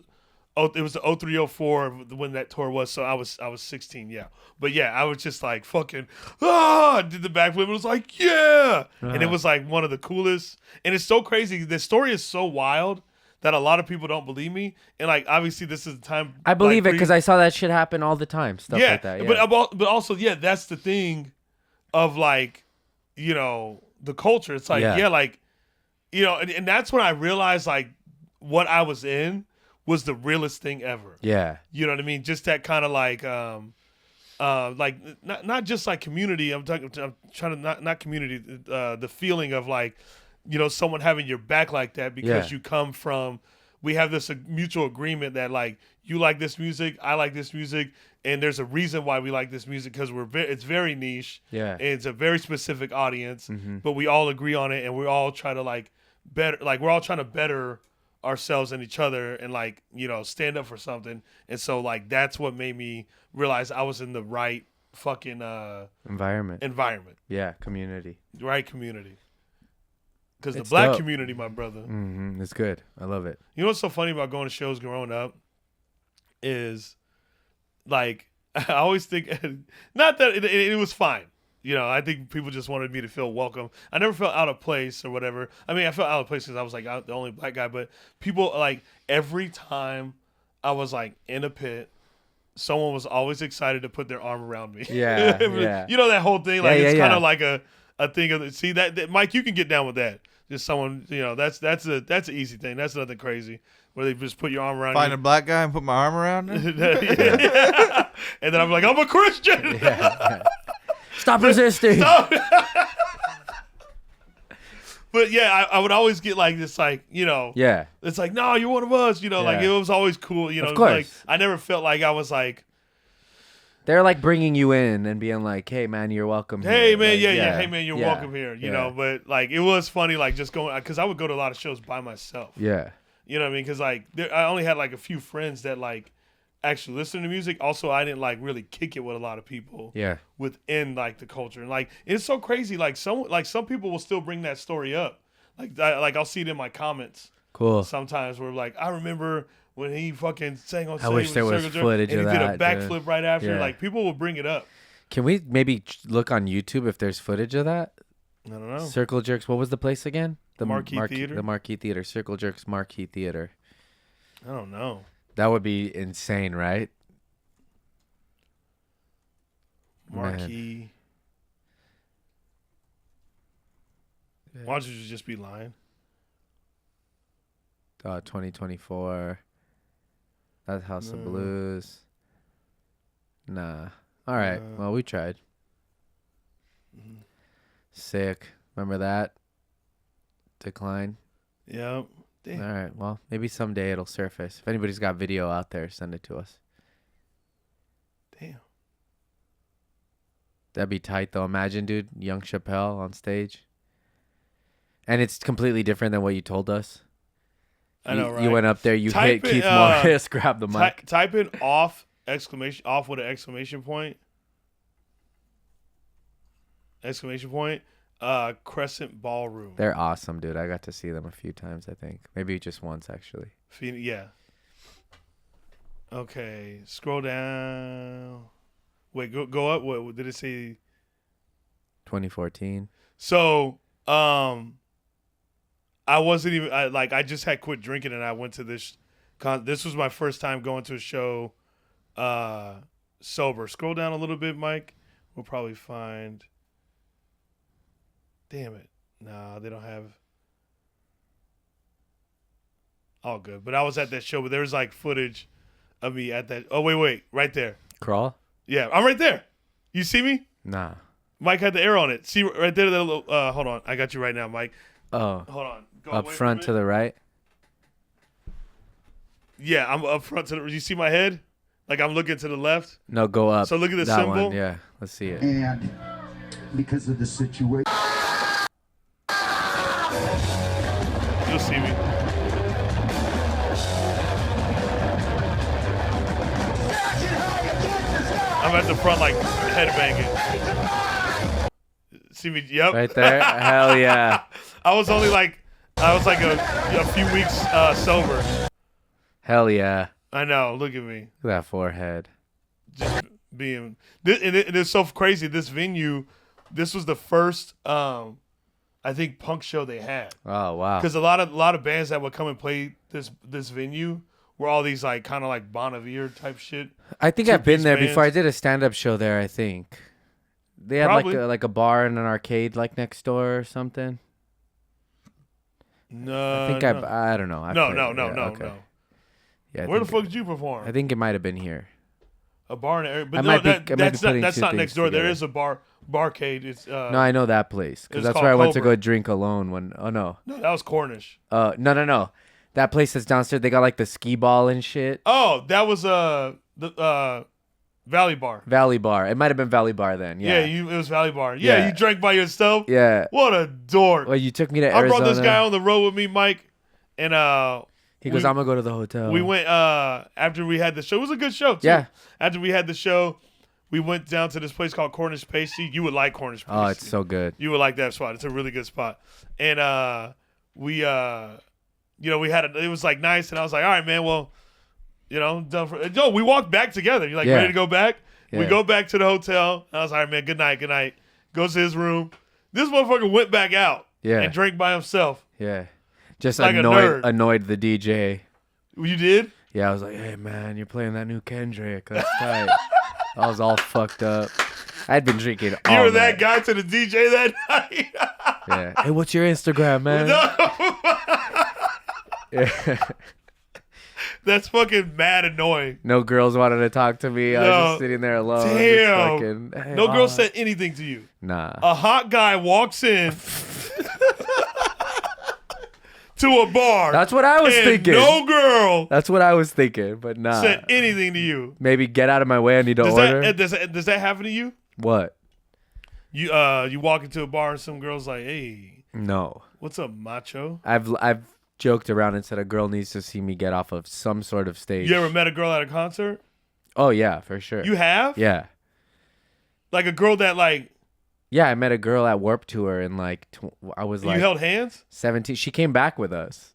Oh, it was the 03, 04 when that tour was. So I was 16, yeah. But yeah, I was just like fucking I did the backflip. It was like and it was like one of the coolest. And it's so crazy. The story is so wild that a lot of people don't believe me. And like obviously this is the time I believe it because I saw that shit happen all the time. Stuff like that. Yeah. But also that's the thing of like the culture. It's like like and that's when I realized like what I was in was the realest thing ever. Yeah. You know what I mean? Just that kind of like not just like community. I'm trying to not community, the feeling of like, someone having your back like that because you come from, we have this mutual agreement that like, you like this music, I like this music, and there's a reason why we like this music because it's very niche. Yeah. And it's a very specific audience, but we all agree on it and we all try to like better, like we're all trying to better ourselves and each other and like stand up for something. And so like that's what made me realize I was in the right fucking environment. Yeah, community. Right community. Because the black community, my brother, it's good. I love it. You know what's so funny about going to shows growing up is like I always think not that it was fine. I think people just wanted me to feel welcome. I never felt out of place or whatever. I mean, I felt out of place because I was like the only black guy. But people like every time I was like in a pit, someone was always excited to put their arm around me. Yeah, yeah. That whole thing. Like it's kind of like a thing of see that Mike, you can get down with that. Just someone, that's an easy thing. That's nothing crazy. Where they just put your arm around. Find a black guy and put my arm around him. Yeah. And then I'm like, I'm a Christian. Yeah. Stop resisting. Stop. But yeah, I would always get like this, like yeah, it's like no, you're one of us, like it was always cool, Of course. Like I never felt like I was like. They're like bringing you in and being like, "Hey man, you're welcome." Hey here. man, like, yeah. Hey man, you're welcome here. You know, but like it was funny, like just going because I would go to a lot of shows by myself. Yeah. You know what I mean? Because like I only had like a few friends that like actually listen to music. Also, I didn't like really kick it with a lot of people. Yeah. Within like the culture and like it's so crazy. Like some people will still bring that story up. Like I'll see it in my comments. Cool. Sometimes where like I remember when he fucking sang on stage. I wish there was footage of that. And he did a backflip right after. Yeah. Like people will bring it up. Can we maybe look on YouTube if there's footage of that? I don't know. Circle Jerks. What was the place again? The Marquee Theater. The Marquee Theater. Circle Jerks Marquee Theater. I don't know. That would be insane, right? Marquee. Man. Why don't you just be lying? 2024. That's House of Blues. Nah. All right. Well, we tried. Sick. Remember that? Decline. Yep. Damn. All right. Well, maybe someday it'll surface. If anybody's got video out there, send it to us. Damn. That'd be tight, though. Imagine, dude, young Shapel on stage. And it's completely different than what you told us. I know, right? You went up there, you hit Keith Morris, grabbed the mic. Type in off with an exclamation point. Crescent Ballroom. They're awesome, dude. I got to see them a few times, I think. Maybe just once, actually. Yeah. Okay, scroll down. Wait, go up. What did it say? 2014. So, I wasn't even I just had quit drinking and I went to this. This was my first time going to a show sober. Scroll down a little bit, Mike. We'll probably find. Damn it! Nah, they don't have. All good, but I was at that show, but there was like footage of me at that. Oh wait, right there. Crawl? Yeah, I'm right there. You see me? Nah. Mike had the arrow on it. See right there. Hold on, I got you right now, Mike. Oh. Hold on. Go up front to the right. Yeah, I'm up front to the. You see my head? Like I'm looking to the left. No, go up. So look at the that symbol. One. Yeah, let's see it. And because of the situation, you'll see me. I'm at the front, like headbanging. See me? Yep. Right there. Hell yeah. I was like a few weeks sober. Hell yeah. I know. Look at me. Look at that forehead. Just being. It's so crazy. This venue. This was the first, I think, punk show they had. Oh wow. Because a lot of bands that would come and play this venue were all these like kind of like Bon Iver type shit. I think I've been there bands. before. I did a stand-up show there. I think they had Probably. like a bar and an arcade like next door or something. No, I think no. I don't know. No. Yeah. Where the fuck did you perform? I think it might have been here. A bar in the area, but I no, might be that's putting not two next things door. There together. is a barcade. It's No, I know that place because it's that's called where I went to Cobra. go drink alone. When no, that was Cornish. no, that place that's downstairs. They got like the skee ball and shit. Oh, that was the Valley Bar. Valley Bar. It might have been Valley Bar then. Yeah. It was Valley Bar. Yeah, Yeah. you drank by yourself. Yeah. What a dork. Well, you took me to I Arizona. brought this guy on the road with me, Mike, and He goes, I'm gonna go to the hotel. we went after we had the show. It was a good show too. Yeah. After we had the show, we went down to this place called Cornish Pasty. You would like Cornish Pasty. Oh, it's so good. You would like that spot. It's a really good spot. And we it was like nice, and I was like, all right, man, well, done for. No, we walked back together. You're like, Yeah. ready to go back? We Yeah. go back to the hotel. And I was like, all right, man, good night. Goes to his room. This motherfucker went back out. Yeah. And drank by himself. Yeah. Just Like a nerd. annoyed the DJ. You did? Yeah, I was like, hey man, you're playing that new Kendrick. That's tight. I was all fucked up. I'd been drinking all You were night. that guy to the DJ that night. Yeah. Hey, what's your Instagram, man? Yeah. That's fucking mad annoying. No girls wanted to talk to me. I was No. just sitting there alone. just Damn. fucking, hey, No girl hi. said anything to you. Nah. A hot guy walks in to a bar. That's what I was and thinking. No girl That's what I was thinking, but nah. said anything to you. Maybe get out of my way. I need to Does order. does that happen to you? What? You walk into a bar and some girl's like, hey, No. what's up, macho? I've joked around and said a girl needs to see me get off of some sort of stage. You ever met a girl at a concert? Oh yeah, for sure. You have? Yeah. Like a girl that like Yeah, I met a girl at Warped Tour and like I was like you held hands? 17. She came back with us.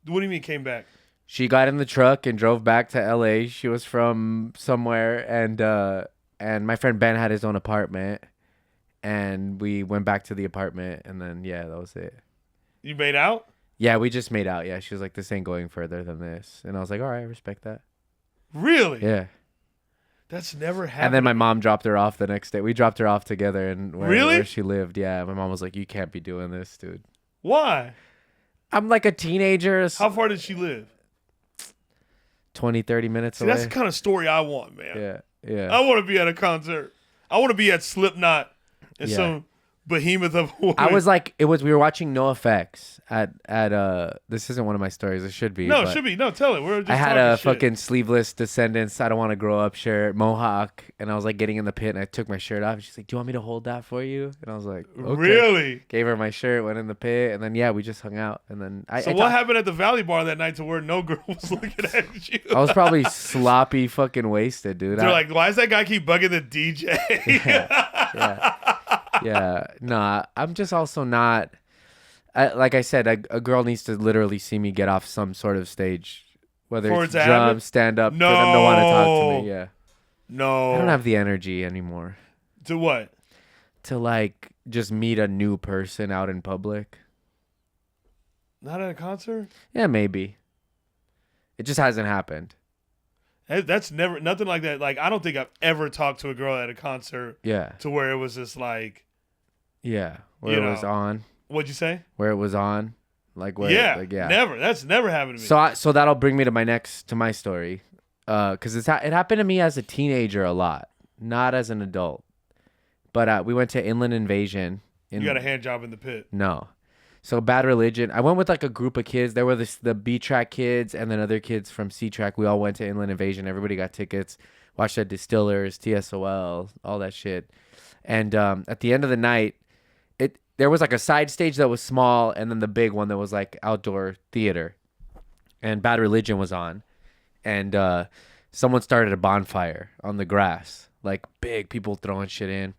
What do you mean came back? She got in the truck and drove back to LA. She was from somewhere and my friend Ben had his own apartment and we went back to the apartment and then yeah, that was it. You made out? Yeah, we just made out. Yeah, she was like, this ain't going further than this. And I was like, all right, I respect that. Really? Yeah. That's never happened. And then my to me. mom dropped her off the next day. We dropped her off together and Really? where she lived. Yeah, my mom was like, you can't be doing this, dude. Why? I'm like a teenager. How far did she live? 20, 30 minutes See, away. that's the kind of story I want, man. Yeah, yeah. I want to be at a concert. I want to be at Slipknot and Yeah. some behemoth of a woman. I was like, we were watching NoFX at this isn't one of my stories. It should be. No, it but should be. No, tell it. We're just I had talking a shit. fucking sleeveless Descendants, I don't want to grow up shirt, mohawk, and I was like getting in the pit and I took my shirt off. And she's like, do you want me to hold that for you? And I was like, okay. Really? Gave her my shirt, went in the pit, and then yeah, we just hung out. And then So what happened at the Valley Bar that night to where no girl was looking at you? I was probably sloppy fucking wasted, dude. They're like, why does that guy keep bugging the DJ? Yeah, nah, I'm just also not. Like I said, a girl needs to literally see me get off some sort of stage, whether For it's it to happen? drum, stand up, for them to want to talk to me. Yeah, No. I don't have the energy anymore To what? to like just meet a new person out in public. Not at a concert? Yeah, maybe. It just hasn't happened. That's never nothing like that. Like I don't think I've ever talked to a girl at a concert. Yeah. To where it was just like. Yeah. Where it was on. What'd you say? Where it was on. Like where. Yeah. Like, yeah. Never. That's never happened to me. So that'll bring me to my story. Because it happened to me as a teenager a lot, not as an adult. But we went to Inland Invasion. You got a hand job in the pit. No. So Bad Religion. I went with like a group of kids. There were the B track kids and then other kids from C track. We all went to Inland Invasion. Everybody got tickets. Watched the Distillers, TSOL, all that shit. And at the end of the night, there was like a side stage that was small and then the big one that was like outdoor theater. And Bad Religion was on. And someone started a bonfire on the grass. Like big people throwing shit in.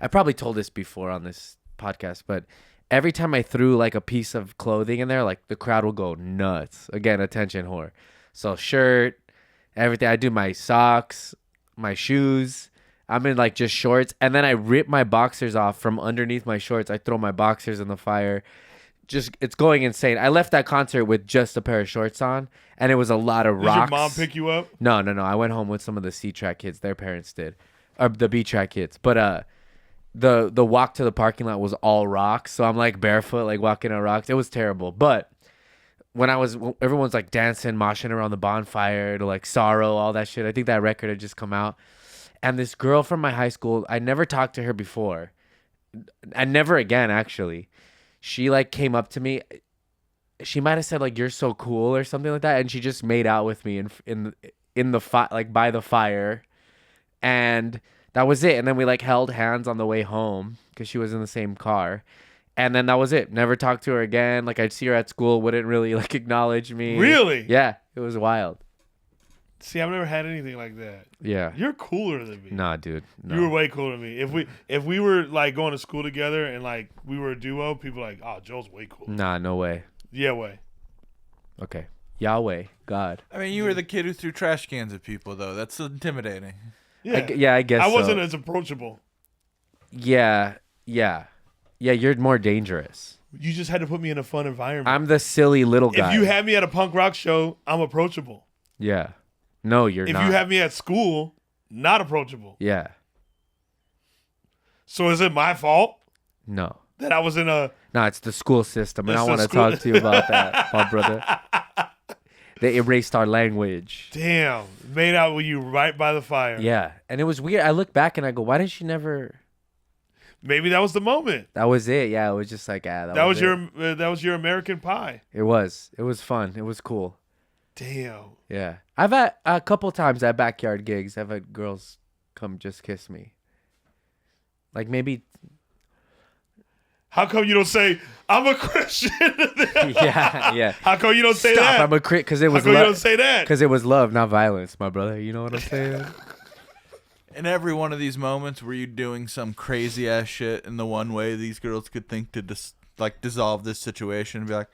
I probably told this before on this podcast, but every time I threw like a piece of clothing in there, like the crowd will go nuts. Again, attention whore. So shirt, everything. I do my socks, my shoes. I'm in like just shorts. And then I rip my boxers off from underneath my shorts. I throw my boxers in the fire. Just, it's going insane. I left that concert with just a pair of shorts on. And it was a lot of rocks. Did your mom pick you up? No. I went home with some of the C-Track kids. Their parents did. Or the B-Track kids. But, the walk to the parking lot was all rocks, so I'm like barefoot, like walking on rocks. It was terrible. But when everyone's like dancing, moshing around the bonfire to like Sorrow, all that shit. I think that record had just come out. And this girl from my high school, I never talked to her before, and never again actually. She like came up to me. She might have said like "You're so cool" or something like that, and she just made out with me in the like by the fire, and. That was it. And then we like held hands on the way home because she was in the same car. And then that was it. Never talked to her again. Like I'd see her at school, wouldn't really like acknowledge me. Really? Yeah. It was wild. See, I've never had anything like that. Yeah. You're cooler than me. Nah, dude. No. You were way cooler than me. If we were like going to school together and like we were a duo, people were like, oh, Joel's way cooler. Nah, no way. Yeah, way. Okay. Yahweh. God. I mean, you were the kid who threw trash cans at people, though. That's intimidating. Yeah, I guess I wasn't so. as approachable. Yeah, you're more dangerous. You just had to put me in a fun environment. I'm the silly little guy. If you had me at a punk rock show, I'm approachable. Yeah. No, you're if not. If you have me at school, not approachable. Yeah. So is it my fault? No. That I was in a... No, it's the school system, and I want to talk to you about that, my brother. They erased our language. Damn. Made out with you right by the fire. Yeah. And it was weird. I look back and I go, why did she never... Maybe that was the moment. That was it. Yeah, it was just like, that was your American Pie. It was. It was fun. It was cool. Damn. Yeah. I've had a couple times at backyard gigs, I've had girls come just kiss me. Like maybe... How come you don't say, I'm a Christian? yeah. How come you don't say that? I'm a Christian. Because it was How come you don't say that? Because it was love, not violence, my brother. You know what I'm saying? In every one of these moments, were you doing some crazy ass shit in the one way these girls could think to dissolve this situation and be like,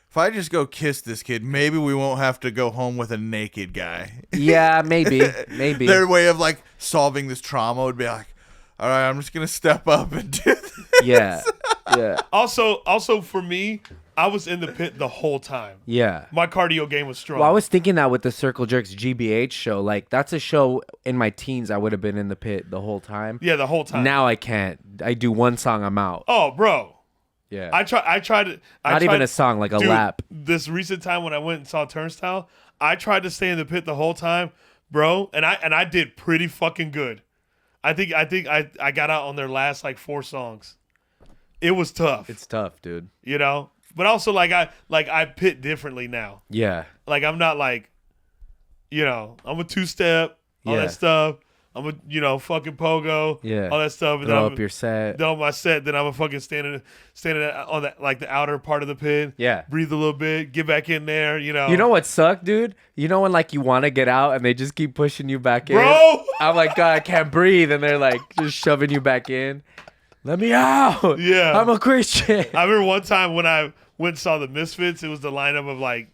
if I just go kiss this kid, maybe we won't have to go home with a naked guy. Yeah, maybe. Their way of like solving this trauma would be like, all right, I'm just gonna step up and do this. Yeah. Also for me, I was in the pit the whole time. Yeah. My cardio game was strong. Well, I was thinking that with the Circle Jerks GBH show. Like, that's a show in my teens I would have been in the pit the whole time. Yeah, the whole time. Now I can't. I do one song, I'm out. Oh, bro. Yeah. I tried Not even a song, like a lap. This recent time when I went and saw Turnstile, I tried to stay in the pit the whole time, bro, and I did pretty fucking good. I think I got out on their last like 4 songs. It was tough. It's tough, dude. You know? But also I pit differently now. Yeah. Like I'm not like, you know, I'm a 2-step, all that stuff. I'm a fucking pogo, all that stuff. And Throw up your set. Then on my set, then I'm a fucking standing on that like the outer part of the pit. Yeah. Breathe a little bit, get back in there, you know. You know what sucked, dude? You know when like you want to get out and they just keep pushing you back in? Bro! I'm like, God, I can't breathe. And they're like just shoving you back in. Let me out. Yeah. I'm a Christian. I remember one time when I went and saw the Misfits, it was the lineup of like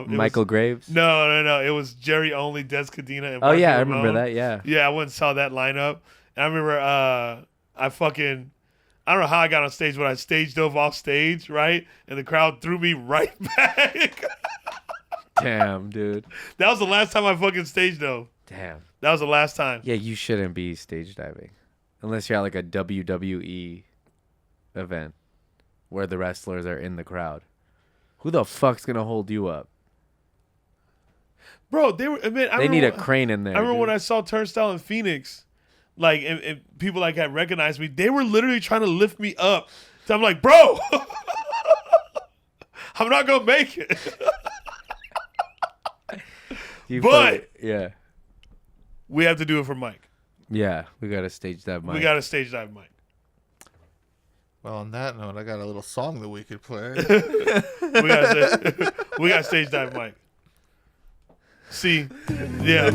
Michael Graves? No. It was Jerry Only, Des Cadena, and Oh, Marky yeah, I Ramone. remember that, yeah. Yeah, I went and saw that lineup. And I remember I don't know how I got on stage, but I stage dove off stage, right? And the crowd threw me right back. Damn, dude. That was the last time I fucking stage dove. Damn. That was the last time. Yeah, you shouldn't be stage diving. Unless you're at like a WWE event where the wrestlers are in the crowd. Who the fuck's going to hold you up? Bro, they need a crane in there. I remember when I saw Turnstile in Phoenix, like, and people like had recognized me. They were literally trying to lift me up. So I'm like, bro, I'm not going to make it. Yeah. We have to do it for Mike. Yeah, we got to stage dive Mike. We got to stage dive Mike. Well, on that note, I got a little song that we could play. we got to stage dive Mike. See, yeah.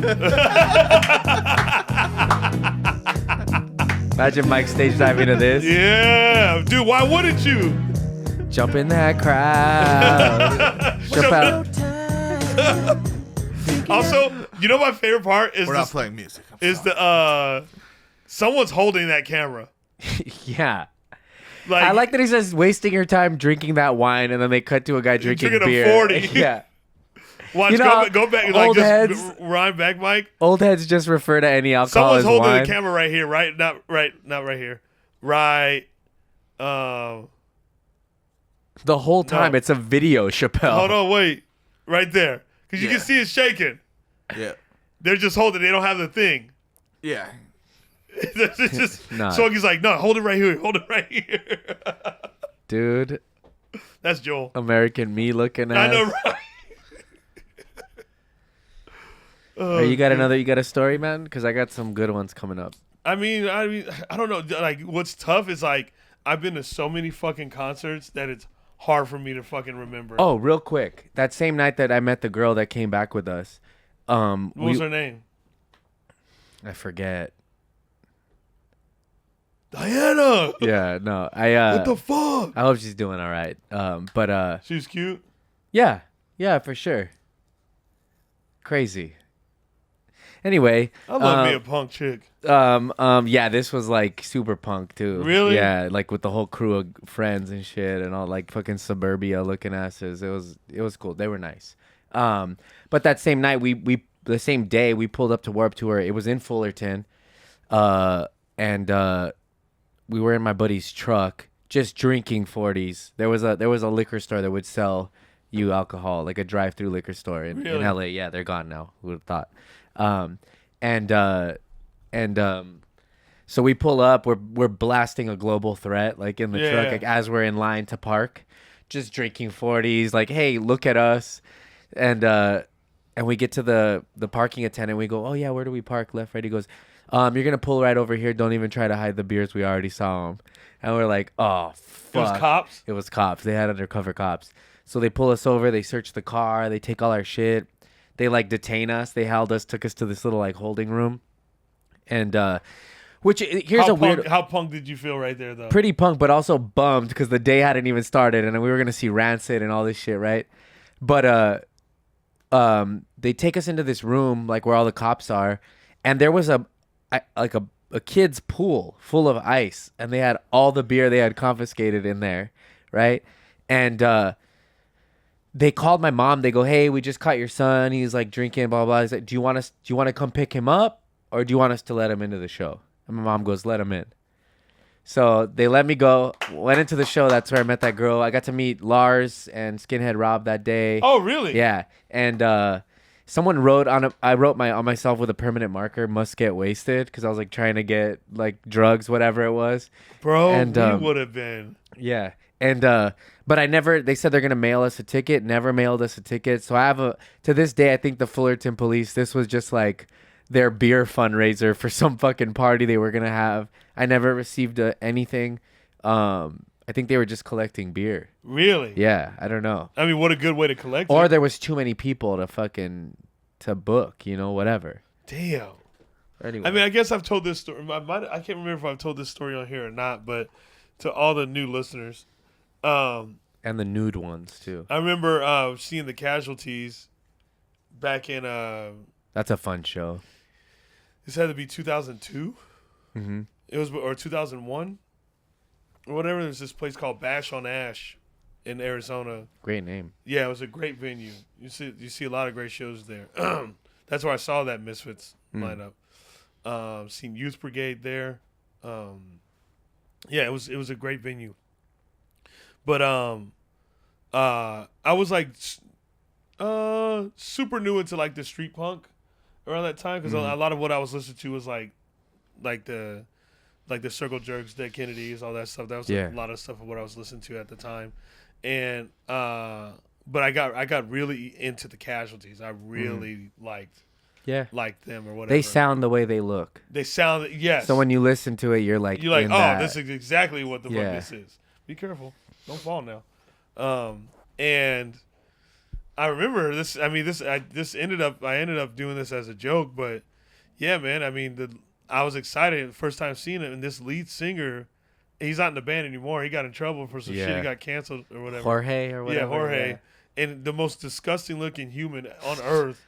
Imagine Mike stage diving to this. Yeah, dude, why wouldn't you? Jump in that crowd. Also, you know my favorite part is We're not playing music. Someone's holding that camera. Yeah. I like that he says wasting your time drinking that wine, and then they cut to a guy drinking beer. A 40. Yeah. Watch, go back, like, just rhyme back, Mike. Old heads just refer to any alcohol as wine. Someone's holding the camera right here, right? Not right here. Right. The whole time it's a video, Shapel. Hold on, wait. Right there. Because you can see it shaking. Yeah. They're just holding. They don't have the thing. Yeah. It's just, so he's like, no, hold it right here. Hold it right here. Dude. That's Joel. American me looking at. I know, right? You got a story, man? Because I got some good ones coming up. I mean, I don't know. Like, what's tough is, like, I've been to so many fucking concerts that it's hard for me to fucking remember. Oh, real quick. That same night that I met the girl that came back with us. What was her name? I forget. Diana. Yeah, no. What the fuck? I hope she's doing all right. But she was cute. Yeah, for sure. Crazy. Anyway, I love me a punk chick. Yeah, this was like super punk too. Really? Yeah, like with the whole crew of friends and shit, and all like fucking suburbia looking asses. It was cool. They were nice. But that same night, the same day we pulled up to Warped Tour. It was in Fullerton, and we were in my buddy's truck, just drinking 40s. There was a liquor store that would sell you alcohol, like a drive-through liquor store in LA. Yeah, they're gone now. Who would have thought? So we pull up, we're blasting a global threat, like in the truck, like as we're in line to park, just drinking 40s, like, hey, look at us. And we get to the parking attendant, we go, oh yeah, where do we park? Left, right? He goes, you're gonna pull right over here, don't even try to hide the beers, we already saw them. And we're like, oh fuck. It was cops? It was cops. They had undercover cops. So they pull us over, they search the car, they take all our shit. They like detain us. They held us, took us to this little like holding room, and How punk did you feel right there though? Pretty punk, but also bummed because the day hadn't even started, and we were gonna see Rancid and all this shit, right? But they take us into this room like where all the cops are, and there was a kid's pool full of ice, and they had all the beer they had confiscated in there, right? And they called my mom. They go, hey, we just caught your son. He's like drinking, blah, blah. He's like, do you want to come pick him up, or do you want us to let him into the show? And my mom goes, let him in. So they let me go, went into the show. That's where I met that girl. I got to meet Lars and Skinhead Rob that day. Oh, really? Yeah. And someone wrote I wrote on myself with a permanent marker, must get wasted, because I was like trying to get like drugs, whatever it was. Bro, and, we would have been. Yeah. And but they said they're gonna mail us a ticket, never mailed us a ticket. So I have to this day, I think the Fullerton police, this was just like their beer fundraiser for some fucking party they were gonna have. I never received anything. I think they were just collecting beer. Really? Yeah, I don't know. I mean, what a good way to collect or it. There was too many people to book, whatever. Damn. Anyway. I mean, I guess I've told this story. I can't remember if I've told this story on here or not, but to all the new listeners. And the nude ones too. I remember seeing the Casualties back in that's a fun show. This had to be 2002. Mm-hmm. It was, or 2001. whatever. There's this place called Bash on Ash in Arizona. Great name. Yeah, it was a great venue. You see a lot of great shows there. That's where I saw that Misfits lineup. Seen Youth Brigade there. Yeah, it was a great venue. But I was like super new into like the street punk around that time because a lot of what I was listening to was like the Circle Jerks, Dead Kennedys, all that stuff. That was a lot of stuff of what I was listening to at the time. And but I got really into the Casualties. I really liked them or whatever. They sound the way they look. They sound, yes. So when you listen to it, you're like, this is exactly what the fuck this is. Be careful, don't fall now. And I remember this. I mean, I ended up doing this as a joke, but yeah, man. I mean, I was excited the first time seeing it, and this lead singer, he's not in the band anymore. He got in trouble for some shit. He got canceled or whatever. Jorge or whatever. Yeah, Jorge. Yeah. And the most disgusting looking human on earth.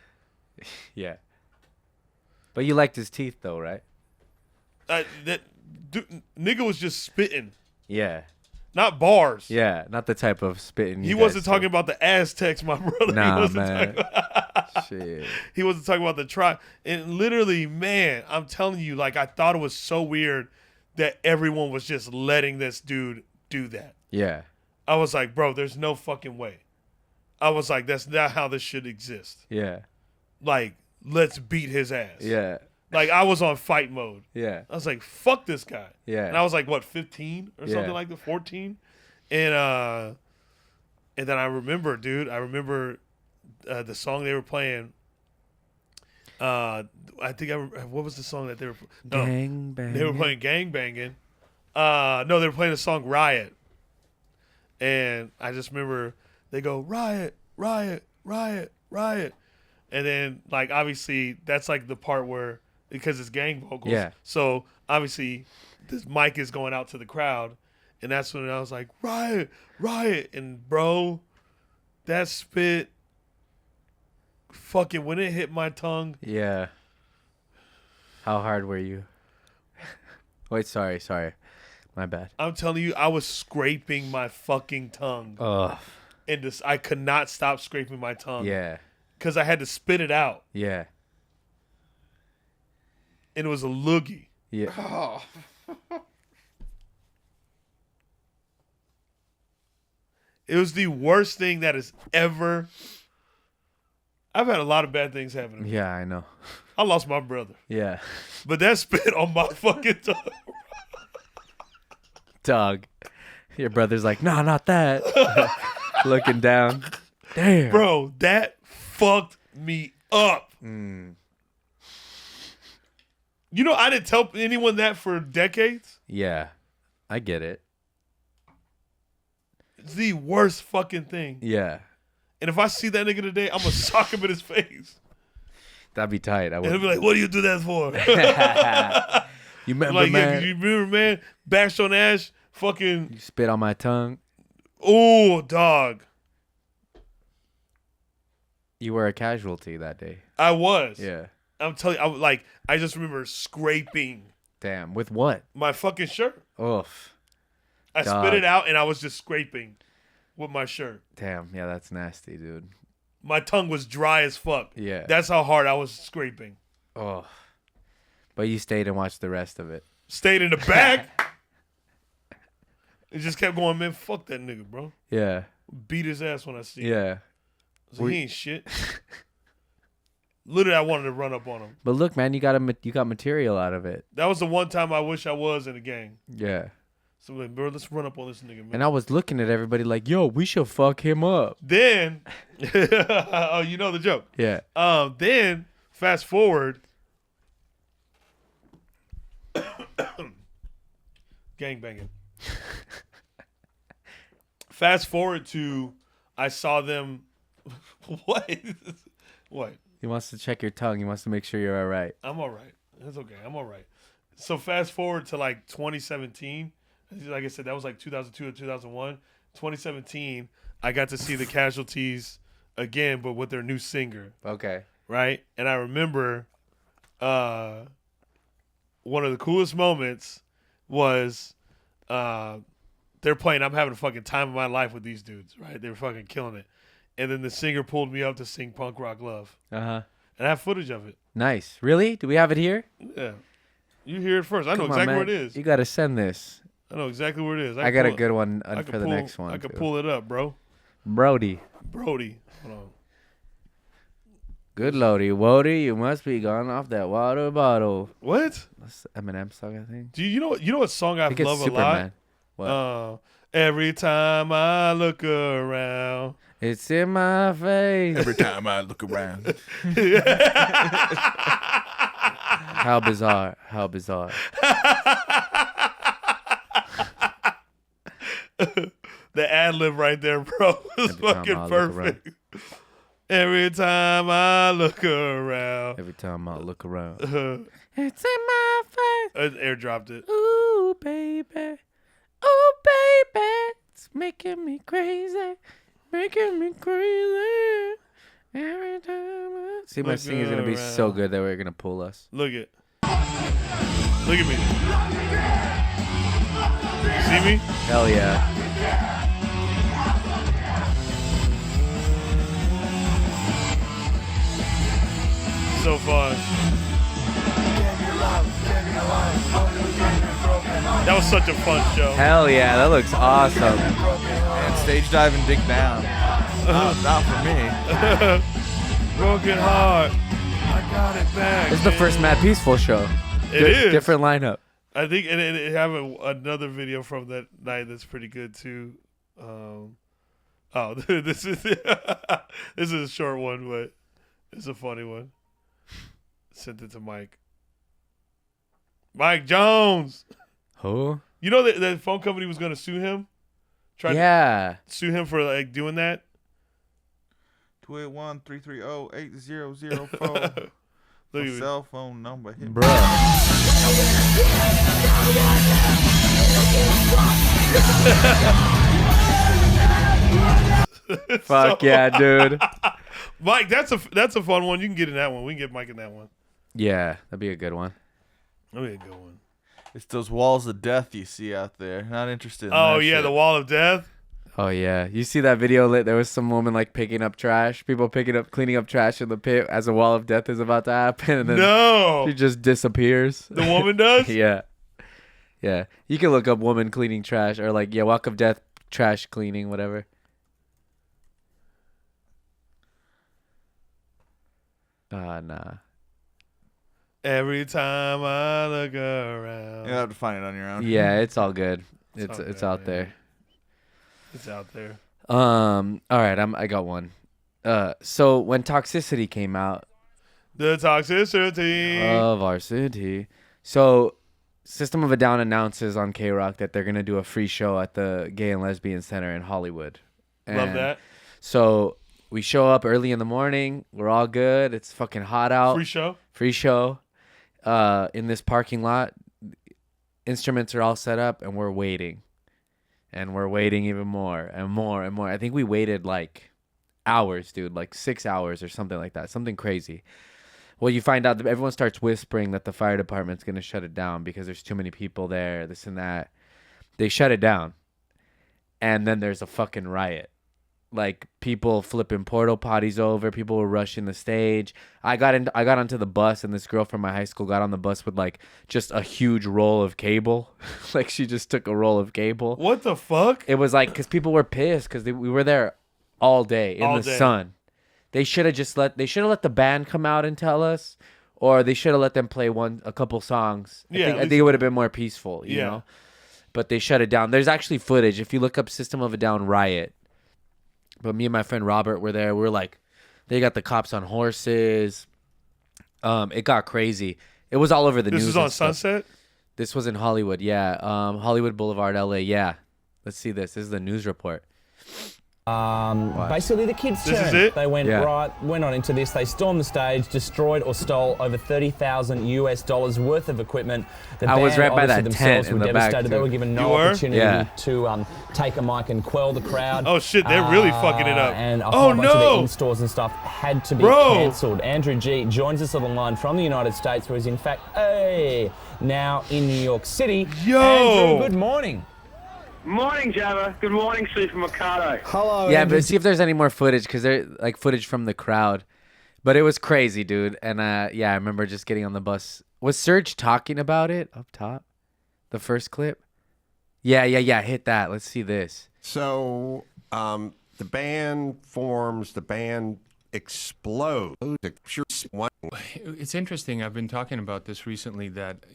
Yeah. But you liked his teeth though, right? Nigga was just spitting. Yeah. Not bars. Yeah, not the type of spitting. He wasn't talking about the Aztecs, my brother. Nah, man. Shit. He wasn't talking about the tribe. And literally, man, I'm telling you, like, I thought it was so weird that everyone was just letting this dude do that. Yeah. I was like, bro, there's no fucking way. I was like, that's not how this should exist. Yeah. Like, let's beat his ass. Yeah. Like, I was on fight mode. Yeah. I was like, fuck this guy. Yeah. And I was like, what, 15 or something like that, 14? And then I remember, dude, the song they were playing. What was the song that they were playing? Gang Banging. They were playing Gang Banging. No, they were playing the song Riot. And I just remember they go, Riot, Riot, Riot, Riot. And then, like, obviously, that's like the part where, because it's gang vocals. Yeah. So, obviously, this mic is going out to the crowd. And that's when I was like, Riot, Riot. And, bro, that spit, fucking, when it hit my tongue. Yeah. How hard were you? Wait, sorry. My bad. I'm telling you, I was scraping my fucking tongue. Ugh. And I could not stop scraping my tongue. Yeah. Because I had to spit it out. Yeah. And it was a loogie. Yeah. Oh. It was the worst thing that has ever. I've had a lot of bad things happen to me. Yeah, I know. I lost my brother. Yeah. But that spit on my fucking tongue. Dog. Your brother's like, nah, not that. Looking down. Damn. Bro, that fucked me up. Mm. You know, I didn't tell anyone that for decades. Yeah. I get it. It's the worst fucking thing. Yeah. And if I see that nigga today, I'm going to sock him in his face. That'd be tight. And he'll be like, what do you do that for? You remember, like, man? Yeah, you remember, man? Bashed on Ash, fucking. You spit on my tongue. Oh, dog. You were a casualty that day. I was. Yeah. I'm telling you, I just remember scraping. Damn. With what? My fucking shirt. Oof. I spit it out and I was just scraping with my shirt. Damn. Yeah, that's nasty, dude. My tongue was dry as fuck. Yeah. That's how hard I was scraping. Oh. But you stayed and watched the rest of it. Stayed in the back. It just kept going, man, fuck that nigga, bro. Yeah. Beat his ass when I see him. Yeah. So he ain't shit. Literally, I wanted to run up on him. But look, man, you got material out of it. That was the one time I wish I was in a gang. Yeah. So, like, bro, let's run up on this nigga, man. And I was looking at everybody like, yo, we should fuck him up. Then, oh, you know the joke. Yeah. Then, fast forward. Gang banging. Fast forward to, I saw them. What? What? He wants to check your tongue. He wants to make sure you're all right. I'm all right. That's okay. I'm all right. So fast forward to like 2017. Like I said, that was like 2002 or 2001. 2017, I got to see the Casualties again, but with their new singer. Okay. Right? And I remember one of the coolest moments was they're playing. I'm having a fucking time of my life with these dudes, right? They were fucking killing it. And then the singer pulled me up to sing Punk Rock Love. And I have footage of it. Nice. Really? Do we have it here? Yeah. You hear it first. I know exactly where it is. You got to send this. I know exactly where it is. I got a good one for the next one. I can pull it up, bro. Brody. Hold on. Good Lordy, Wody, you must be gone off that water bottle. What? That's the Eminem song, I think. Do you know what song I love a lot? What? Every time I look around, it's in my face. Every time I look around. How bizarre. How bizarre. The ad-lib right there, bro, is fucking perfect. Every time I look around. Every time I look around. It's in my face. Airdropped it. Ooh, baby. Ooh, baby. It's making me crazy. Making me crazy. Every time I... See, my singing is going to be so good that we're going to pull us. Look at me. See me? Hell yeah. So fun. That was such a fun show. Hell yeah, that looks awesome. And stage dive and dig down. Not for me. Broken heart. I got it back. This is the first Mad Peaceful show. It is. Different lineup. I think, and it have another video from that night that's pretty good too. This is a short one, but it's a funny one. Sent it to Mike. Mike Jones. Who? You know that the phone company was going to sue him? Try to sue him for like doing that? 281-330-8004. Look at cell phone number. Bruh. Fuck yeah, dude. Mike, that's a fun one. You can get in that one. We can get Mike in that one. Yeah, that'd be a good one. That'd be a good one. It's those walls of death you see out there. Not interested in that shit. The wall of death. Oh yeah, you see that video? There was some woman like picking up trash. People cleaning up trash in the pit as a wall of death is about to happen, and then she just disappears. The woman does. Yeah. You can look up woman cleaning trash or walk of death trash cleaning, whatever. Nah. Every time I look around. You'll have to find it on your own. Yeah, it's all good. It's out there. It's out there. All right, I got one. So when Toxicity came out, the toxicity of our city. So System of a Down announces on K-Rock that they're gonna do a free show at the Gay and Lesbian Center in Hollywood. Love that. So we show up early in the morning. We're all good. It's fucking hot out. Free show. In this parking lot. Instruments are all set up, and we're waiting. And we're waiting even more and more and more. I think we waited like hours, dude, like 6 hours or something like that. Something crazy. Well, you find out that everyone starts whispering that the fire department's going to shut it down because there's too many people there, this and that. They shut it down. And then there's a fucking riot. Like people flipping portal potties over, people were rushing the stage. I got onto the bus, and this girl from my high school got on the bus with like just a huge roll of cable. Like she just took a roll of cable. What the fuck? It was like because people were pissed because we were there all day in the sun. They should have let the band come out and tell us, or they should have let them play a couple songs. I think it would have been more peaceful, you know. But they shut it down. There's actually footage if you look up System of a Down riot. But me and my friend Robert were there. We're like, they got the cops on horses. It got crazy. It was all over the news. This was on Sunset? This was in Hollywood, yeah. Hollywood Boulevard, LA, yeah. Let's see this. This is the news report. Basically, the kids turned. This is it? They went went on into this. They stormed the stage, destroyed or stole over $30,000 worth of equipment. The I was band, right by that themselves tent in were the back. devastated. They were given no opportunity to take a mic and quell the crowd. Oh shit, they're really fucking it up. And a whole bunch of the in-stores and stuff had to be cancelled. Andrew G joins us on the line from the United States, where he's in fact now in New York City. Yo, Andrew, good morning. Morning, Jabba. Good morning, Sue from Mikado. Hello. Yeah, but see if there's any more footage because they're like footage from the crowd. But it was crazy, dude. And yeah, I remember just getting on the bus. Was Serge talking about it up top? The first clip? Yeah. Hit that. Let's see this. So the band forms, the band explodes. It's interesting. I've been talking about this recently that,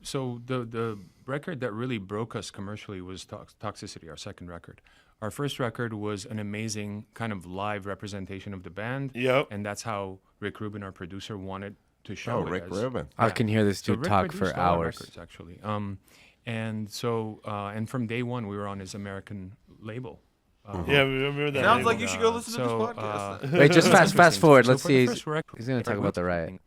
so the record that really broke us commercially was Toxicity, our second record. Our first record was an amazing kind of live representation of the band. Yep. And that's how Rick Rubin, our producer, wanted to show it. Rick Rubin. I can hear this dude talk for hours. Records, actually. And so, and from day one, we were on his American label. Yeah, I remember that. Sounds like you should go listen to this podcast. Wait, just fast forward. Let's So see. for the He's going to talk about the riot.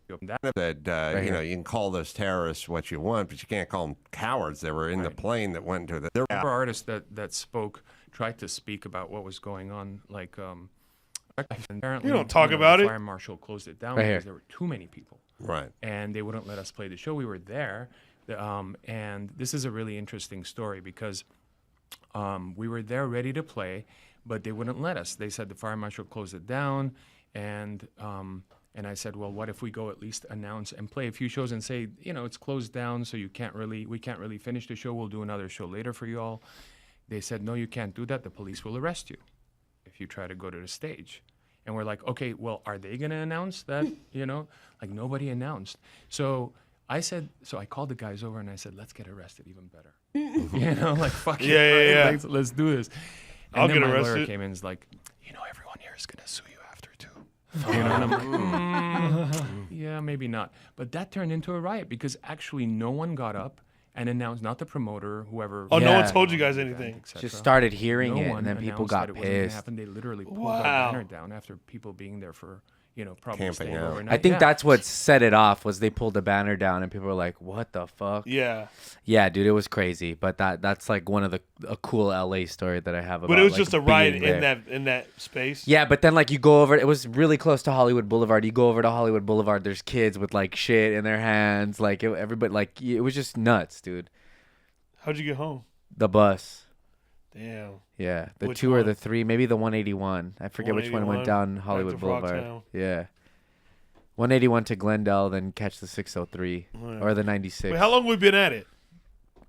That you can call those terrorists what you want, but you can't call them cowards. They were in the plane that went into the. There were artists that tried to speak about what was going on. Like, apparently, you don't talk about the it. Fire marshal closed it down Right because here. there were too many people. Right. And they wouldn't let us play the show. We were there, and this is a really interesting story because we were there ready to play, but they wouldn't let us. They said the fire marshal closed it down, and I said, well, what if we go at least announce and play a few shows and say, it's closed down, so we can't really finish the show. We'll do another show later for you all. They said, no, you can't do that. The police will arrest you if you try to go to the stage. And we're like, okay, well, are they going to announce that, Like, nobody announced. So I called the guys over and I said, let's get arrested even better. Like, fuck it. Yeah. Let's do this. And I'll then get my arrested. lawyer came in and was like, everyone here is going to sue you after too. And I'm like, yeah, maybe not. But that turned into a riot because actually no one got up and announced, not the promoter, whoever. Oh, no one told you guys anything. Just started hearing No it, one and then people announced got that it wasn't gonna pissed. happen. They literally pulled Wow. our banner down after people being there for, probably Camping staying out. overnight. I think Yeah. that's what set it off was they pulled the banner down and people were like, "What the fuck?" Yeah. Yeah, dude, it was crazy. But that's like one of a cool LA story that I have about. But it was like, just a riot being in there. in that space. Yeah, but then like you go over, it was really close to Hollywood Boulevard. You go over to Hollywood Boulevard, there's kids with like shit in their hands, like everybody, like it was just nuts, dude. How'd you get home? The bus. Damn. Yeah, the Which 2 or one? the 3, maybe the 181. I forget which one went 181, down Hollywood to Boulevard. Frogtown. Yeah. 181 to Glendale, then catch the 603 or the 96. Wait, how long we been at it?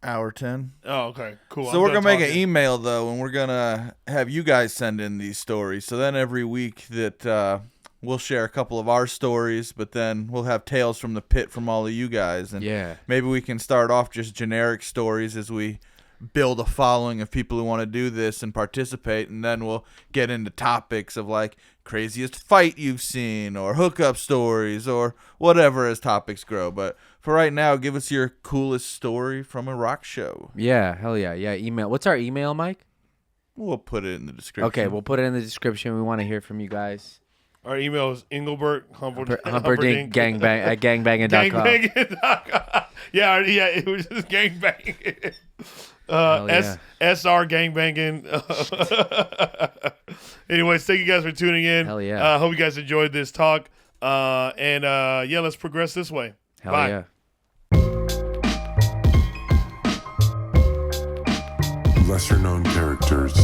Hour 10. Oh, okay, cool. So we're going to make an email, though, and we're going to have you guys send in these stories. So then every week that we'll share a couple of our stories, but then we'll have tales from the pit from all of you guys. And Yeah. maybe we can start off just generic stories as we build a following of people who want to do this and participate, and then we'll get into topics of like craziest fight you've seen or hookup stories or whatever as topics grow. But for right now, give us your coolest story from a rock show. Yeah, hell yeah. Yeah, email. What's our email, Mike? We'll put it in the description. Okay, we'll put it in the description. We want to hear from you guys. Our email is Engelbert Humperdinck gangbang at gangbanging.com. Gangbanging.com. Yeah, it was just gangbang. Yeah. SR gangbanging. Anyways, thank you guys for tuning in. Hell yeah. Hope you guys enjoyed this talk. Yeah, let's progress this way. Hell Bye. yeah. Lesser known characters.